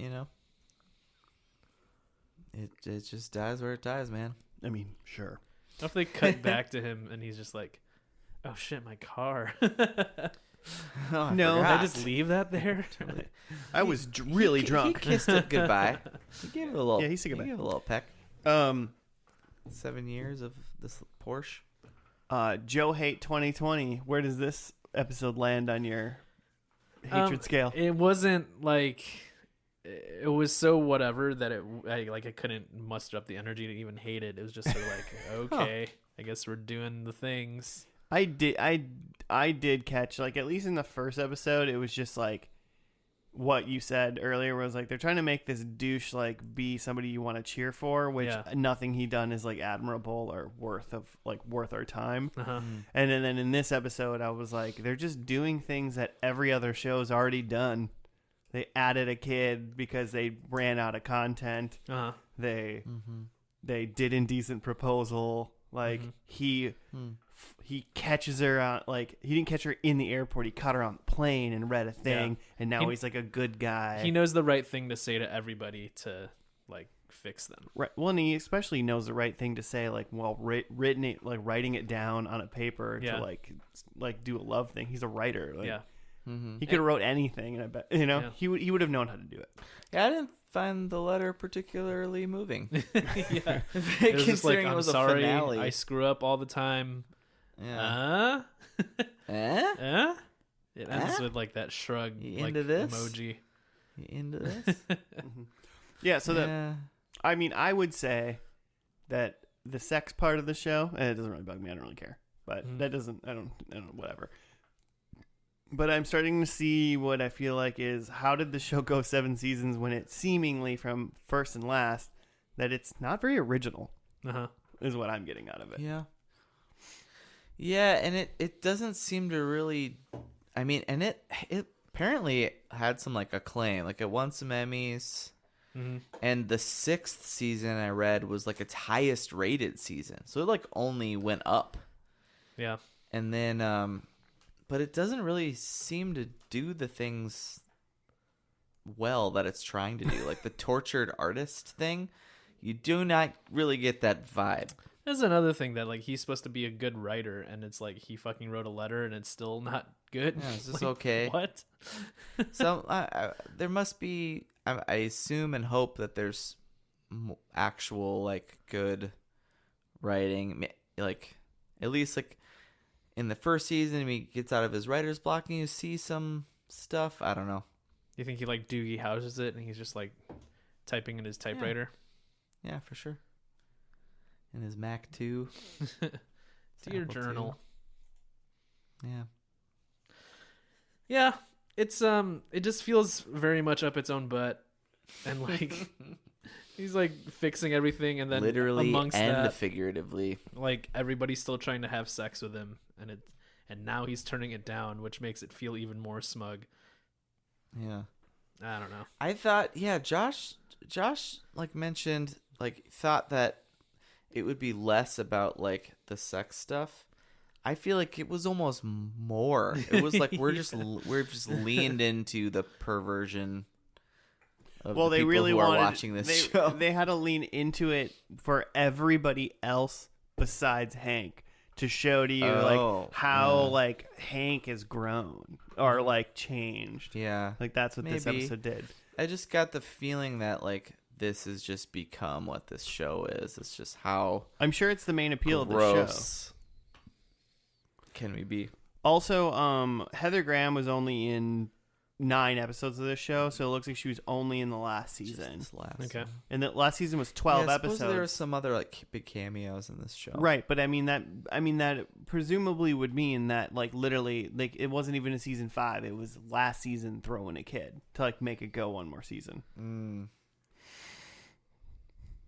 it just dies where it dies, man. I mean, sure. What if they cut back to him and he's just like, oh shit, my car. Oh, I No. Did I forgot. just leave that there? I was really He drunk. kissed it goodbye. He gave it a little. Yeah, he said goodbye. He gave it a little peck. 7 years of this Porsche. Joe Hate 2020. Where does this episode land on your hatred scale? It wasn't like it was so whatever that I couldn't muster up the energy to even hate it. It was just sort of like, okay, I guess we're doing the things. I did catch, like, at least in the first episode, it was just like what you said earlier was like they're trying to make this douche like be somebody you want to cheer for, which nothing he done is like admirable or worth our time. And then in this episode I was like, they're just doing things that every other show's already done. They added a kid because they ran out of content. They did Indecent Proposal. Like he catches her out, like he didn't catch her in the airport, he caught her on the plane and read a thing, and now he's like a good guy. He knows the right thing to say to everybody to like fix them. Right. Well, and he especially knows the right thing to say, like while writing it down on a paper to like do a love thing. He's a writer. Like, he could have wrote anything, and I bet he would have known how to do it. Yeah, I didn't find the letter particularly moving. Yeah, it was just like, Considering it I'm was a sorry, finale. I screw up all the time. Yeah. It ends with like that shrug, You like into this? emoji. You into this? Yeah. So I mean, I would say that the sex part of the show, and it doesn't really bug me. I don't really care, but that doesn't. I don't know. Whatever. But I'm starting to see what I feel like is, how did the show go 7 seasons when it seemingly, from first and last, that it's not very original, is what I'm getting out of it. Yeah. Yeah, and it doesn't seem to really, I mean, and it apparently had some like acclaim, like it won some Emmys, and the 6th season I read was like its highest rated season, so it like only went up. Yeah. And then, but it doesn't really seem to do the things well that it's trying to do, like the tortured artist thing. You do not really get that vibe. That's another thing, that like he's supposed to be a good writer, and it's like he fucking wrote a letter and it's still not good. Yeah, is this like, okay? What? So there must be, I assume and hope that there's actual like good writing, like at least like in the first season, he gets out of his writer's block and you see some stuff. I don't know. You think he like Doogie houses it and he's just like typing in his typewriter? Yeah, for sure. In his Mac 2. Dear Apple journal. 2. Yeah. Yeah. It's it just feels very much up its own butt. And like he's like fixing everything, and then literally amongst and that, figuratively. like everybody's still trying to have sex with him, and now he's turning it down, which makes it feel even more smug. Yeah. I don't know. I thought, yeah, Josh like mentioned, like thought that it would be less about like the sex stuff. I feel like it was almost more. It was like we're just leaned into the perversion of the They people really who are wanted, watching this show. They had to lean into it for everybody else besides Hank to show to you like how like Hank has grown or like changed. Yeah. Like that's what this Maybe. episode did. I just got the feeling that like this has just become what this show is. It's just how I'm sure it's the main appeal of the gross show. Can we be? Also, Heather Graham was only in 9 episodes of this show, so it looks like she was only in the last season. Just this last Okay. one. And the last season was 12 Yeah, episodes. there are some other like big cameos in this show. Right, but I mean that presumably would mean that like literally like it wasn't even a season 5. It was last season throwing a kid to like make it go one more season.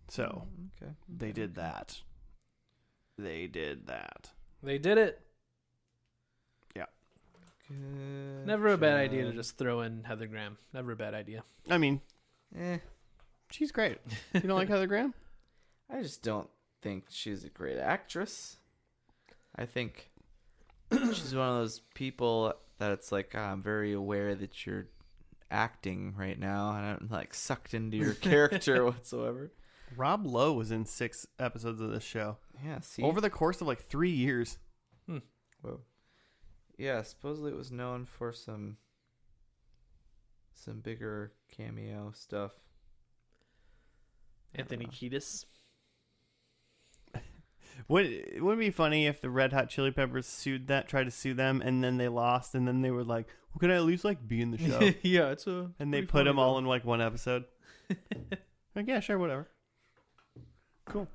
So Okay. they did that. They did that. They did it. Yeah. Good Never a bad job. idea to just throw in Heather Graham. Never a bad idea. I mean, Eh, she's great. You don't like Heather Graham? I just don't think she's a great actress. I think she's one of those people that it's like, I'm very aware that you're acting right now, and I'm like sucked into your character whatsoever. Rob Lowe was in 6 episodes of this show Yeah, see? over the course of like 3 years. Whoa. Yeah, supposedly it was known for some bigger cameo stuff. Anthony Kiedis. Wouldn't it be funny if the Red Hot Chili Peppers tried to sue them, and then they lost, and then they were like, well, "Can I at least like be in the show?" Yeah, it's a. And they put them all in like one episode. Like, yeah, sure, whatever. Cool.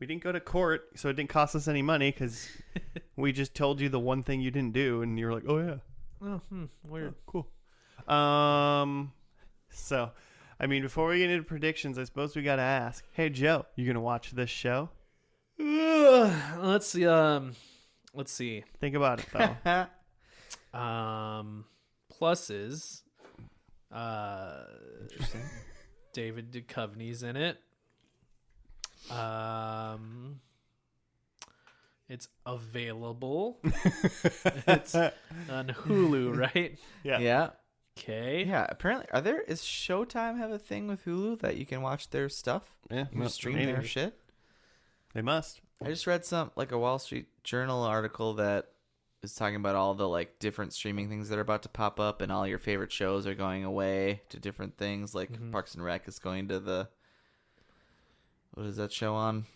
We didn't go to court, so it didn't cost us any money because we just told you the one thing you didn't do, and you're like, "Oh yeah, Oh, weird. cool." So, I mean, before we get into predictions, I suppose we got to ask, hey Joe, you gonna watch this show? Let's see. Let's see. Think about it though. Pluses. Interesting. David Duchovny's in it. It's available. It's on Hulu, right? Yeah. Yeah. Okay. Yeah, apparently is Showtime have a thing with Hulu that you can watch their stuff? Yeah, You can stream their shit? They must. I just read like a Wall Street Journal article that is talking about all the like different streaming things that are about to pop up, and all your favorite shows are going away to different things. Like Parks and Rec is going to what is that show on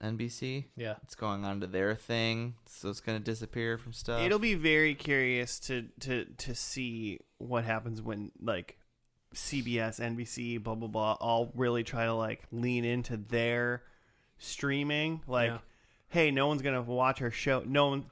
NBC? Yeah. It's going on to their thing, so it's going to disappear from stuff. It'll be very curious to see what happens when like CBS, NBC, blah blah blah, all really try to like lean into their streaming. Like hey, no one's gonna watch our show.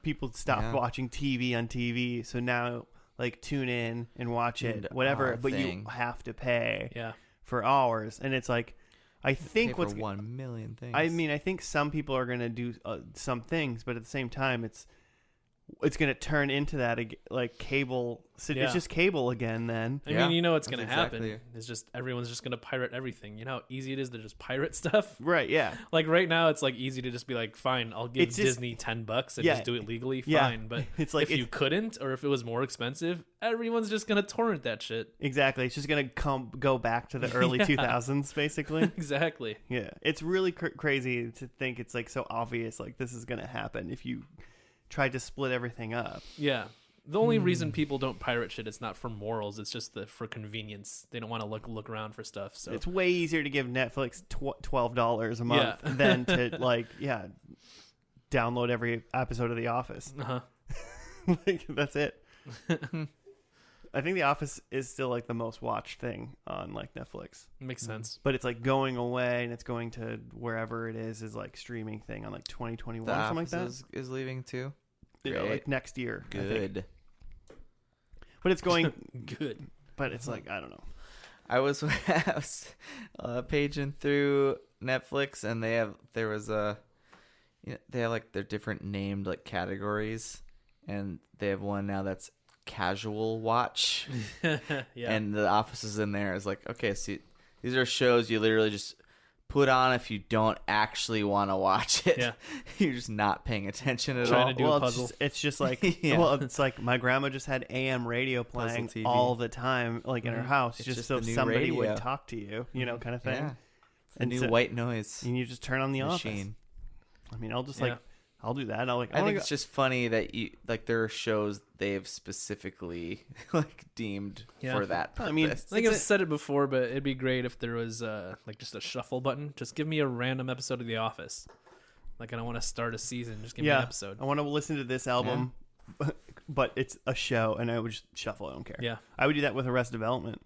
People stopped watching TV on TV, so now like tune in and watch it, whatever. But you have to pay for hours, and it's like, I think what's 1 million things. I mean, I think some people are gonna do some things, but at the same time, it's going to turn into that like cable. It's just cable again then. I mean, you know what's going to happen. It's just everyone's just going to pirate everything. You know how easy it is to just pirate stuff? Right, yeah. Like right now, it's like easy to just be like, fine, I'll give Disney $10 and just do it legally. Fine. But it's like, if you couldn't, or if it was more expensive, everyone's just going to torrent that shit. Exactly. It's just going to go back to the early 2000s, basically. Exactly. Yeah. It's really crazy to think it's like so obvious, like this is going to happen if you tried to split everything up. Yeah. The only reason people don't pirate shit, it's not for morals. It's just for convenience. They don't want to look around for stuff. So it's way easier to give Netflix $12 a month than to download every episode of The Office. Like, that's it. I think The Office is still like the most watched thing on like Netflix. Makes sense. But it's like going away, and it's going to wherever it is like streaming thing on like 2021 or something like that. Is leaving too. Yeah, like next year. Good. But it's going good. But it's like, I don't know. I was paging through Netflix, and they have like their different named like categories, and they have one now that's casual watch. And The Office is in there. It's like, okay, see, these are shows you literally just put on if you don't actually want to watch it. Yeah. You're just not paying attention at all. Trying to do a puzzle. It's just like, well, it's like my grandma just had AM radio playing all the time, like in her house, just so somebody would talk to you, you know, kind of thing. Yeah. It's a new white noise. And you just turn on The Office. I mean, I'll just I'll do that. I think it's just funny that there are shows they've specifically like deemed for that purpose. I mean, I think I've said it before, but it'd be great if there was like just a shuffle button. Just give me a random episode of The Office. Like, I don't want to start a season. Just give me an episode. I want to listen to this album, but it's a show, and I would just shuffle. I don't care. Yeah, I would do that with Arrested Development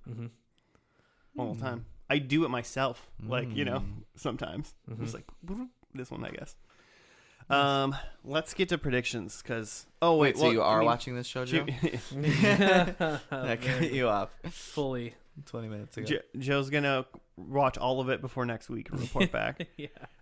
all the time. I do it myself, like, you know, sometimes. Just like this one, I guess. Let's get to predictions, because wait, so you are watching this show, Joe? I cut you off fully 20 minutes ago. Joe's gonna watch all of it before next week and report back.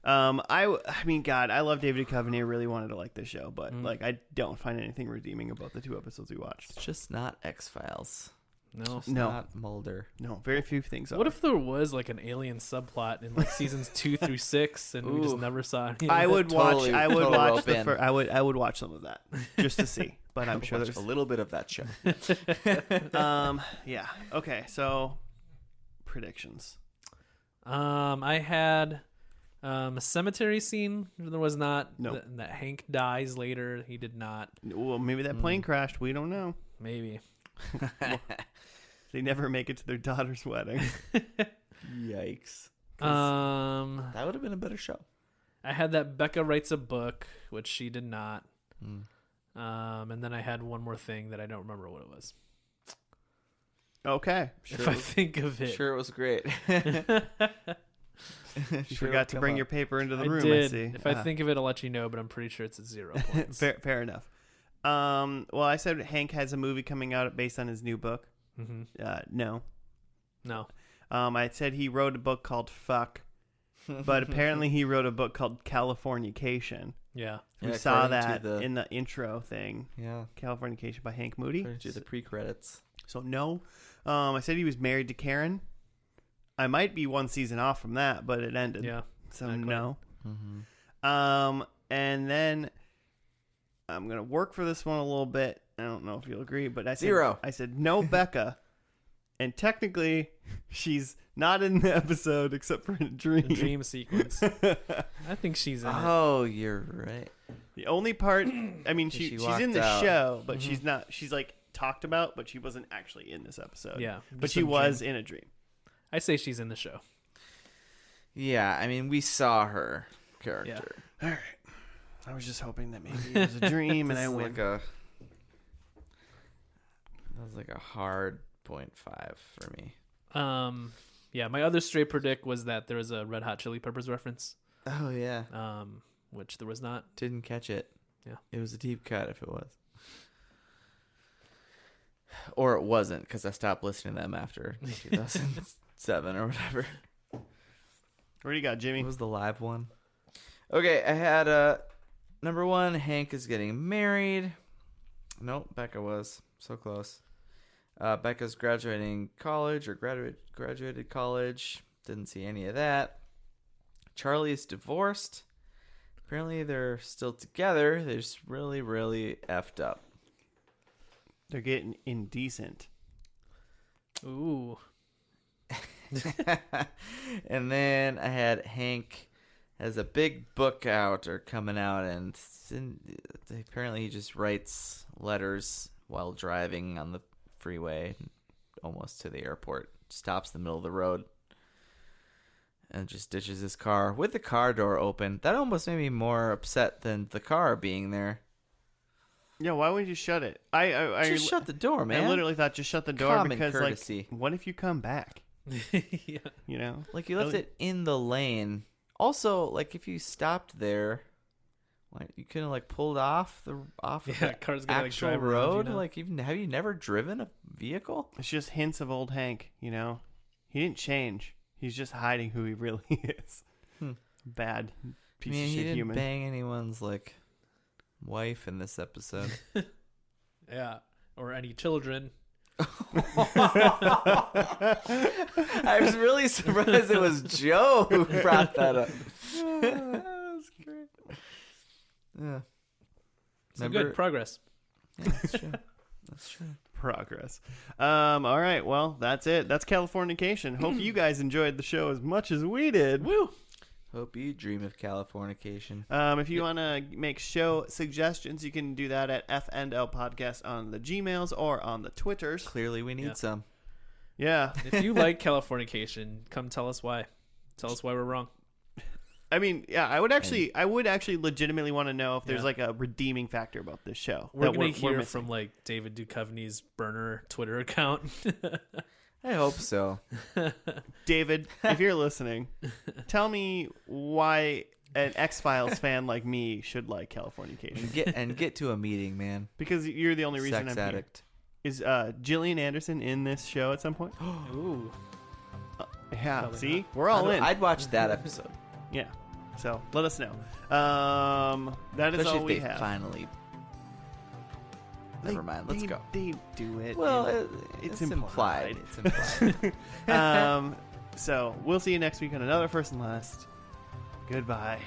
I mean, God, I love David Duchovny. I really wanted to like this show, but like, I don't find anything redeeming about the 2 episodes we watched. It's just not X-Files. No, not Mulder. No, very few things. What if there was like an alien subplot in like seasons 2 through 6, and we just never saw it? I would watch. I would watch I would watch some of that just to see. But I'm sure there's a little bit of that show. Yeah. Okay. So predictions. I had a cemetery scene. There was not. No. That Hank dies later. He did not. Well, maybe that plane crashed. We don't know. Maybe. They never make it to their daughter's wedding. Yikes. That would have been a better show. I had that Becca writes a book, which she did not. And then I had one more thing that I don't remember what it was. Okay. If I think of it. Sure, it was great. You forgot to bring your paper into the room, did. I see. If I think of it, I'll let you know, but I'm pretty sure it's at 0 points. Fair enough. Well, I said Hank has a movie coming out based on his new book. No. I said he wrote a book called Fuck, but apparently he wrote a book called Californication. Yeah. We saw that in the intro thing. Yeah. Californication by Hank Moody. To the pre-credits. So no. I said he was married to Karen. I might be 1 season off from that, but it ended. Yeah. So no. And then I'm going to work for this one a little bit. I don't know if you'll agree, but I said 0. I said no Becca. And technically, she's not in the episode except for a dream. The dream sequence. I think she's in it. Oh, you're right. The only part, I mean, she's in the show, but she's not. She's like talked about, but she wasn't actually in this episode. Yeah, but she was in a dream. I say she's in the show. Yeah, I mean, we saw her character. Yeah. All right. I was just hoping that maybe it was a dream and I win. That was like a hard 0.5 for me. Yeah, my other stray predict was that there was a Red Hot Chili Peppers reference. Oh yeah. which there was not. Didn't catch it. Yeah. It was a deep cut if it was. Or it wasn't, because I stopped listening to them after 2007 or whatever. What do you got, Jimmy? What was the live one? Okay, I had number 1, Hank is getting married. Nope, Becca was. So close. Becca's graduating college or graduated college. Didn't see any of that. Charlie's divorced. Apparently they're still together. They're just really, really effed up. They're getting indecent. Ooh. And then I had Hank has a big book out or coming out, and apparently he just writes letters while driving on the freeway almost to the airport. Stops in the middle of the road and just ditches his car with the car door open. That almost made me more upset than the car being there. Yeah, why wouldn't you shut it? I just shut the door, man. I literally thought just shut the door Common because, courtesy. like, what if you come back? Yeah. You know? Like, you left it in the lane. Also, like, if you stopped there, like, you couldn't, like, pulled off the car's gonna, actual like, drive around, road. you know? Like, have you never driven a vehicle? It's just hints of old Hank, you know? He didn't change. He's just hiding who he really is. Bad piece of he shit didn't human. bang anyone's, like, wife in this episode. Yeah. Or any children. I was really surprised it was Joe who brought that up. That's great. Yeah. So good progress. Yeah, that's true. That's true. Progress. All right. Well, that's it. That's Californication. Hope you guys enjoyed the show as much as we did. Woo! Hope you dream of Californication. If you want to make show suggestions, you can do that at FNL Podcast on the Gmails or on the Twitters. Clearly, we need some. Yeah. If you like Californication, come tell us why. Tell us why we're wrong. I mean, yeah, I would actually legitimately want to know if there's like a redeeming factor about this show. We're that going to hear missing. from like David Duchovny's burner Twitter account. I hope so. David, if you're listening, tell me why an X-Files fan like me should like Californication. And get to a meeting, man. Because you're the only reason Sex I'm addict. here. Is Gillian Anderson in this show at some point? Ooh. Yeah, Probably see? not. We're all in. I'd watch that episode. Yeah. So, let us know. That is Especially all if we they have. finally... Never mind. Let's go. They do it. Well, it's implied. implied. It's implied. So, we'll see you next week on another First and Last. Goodbye.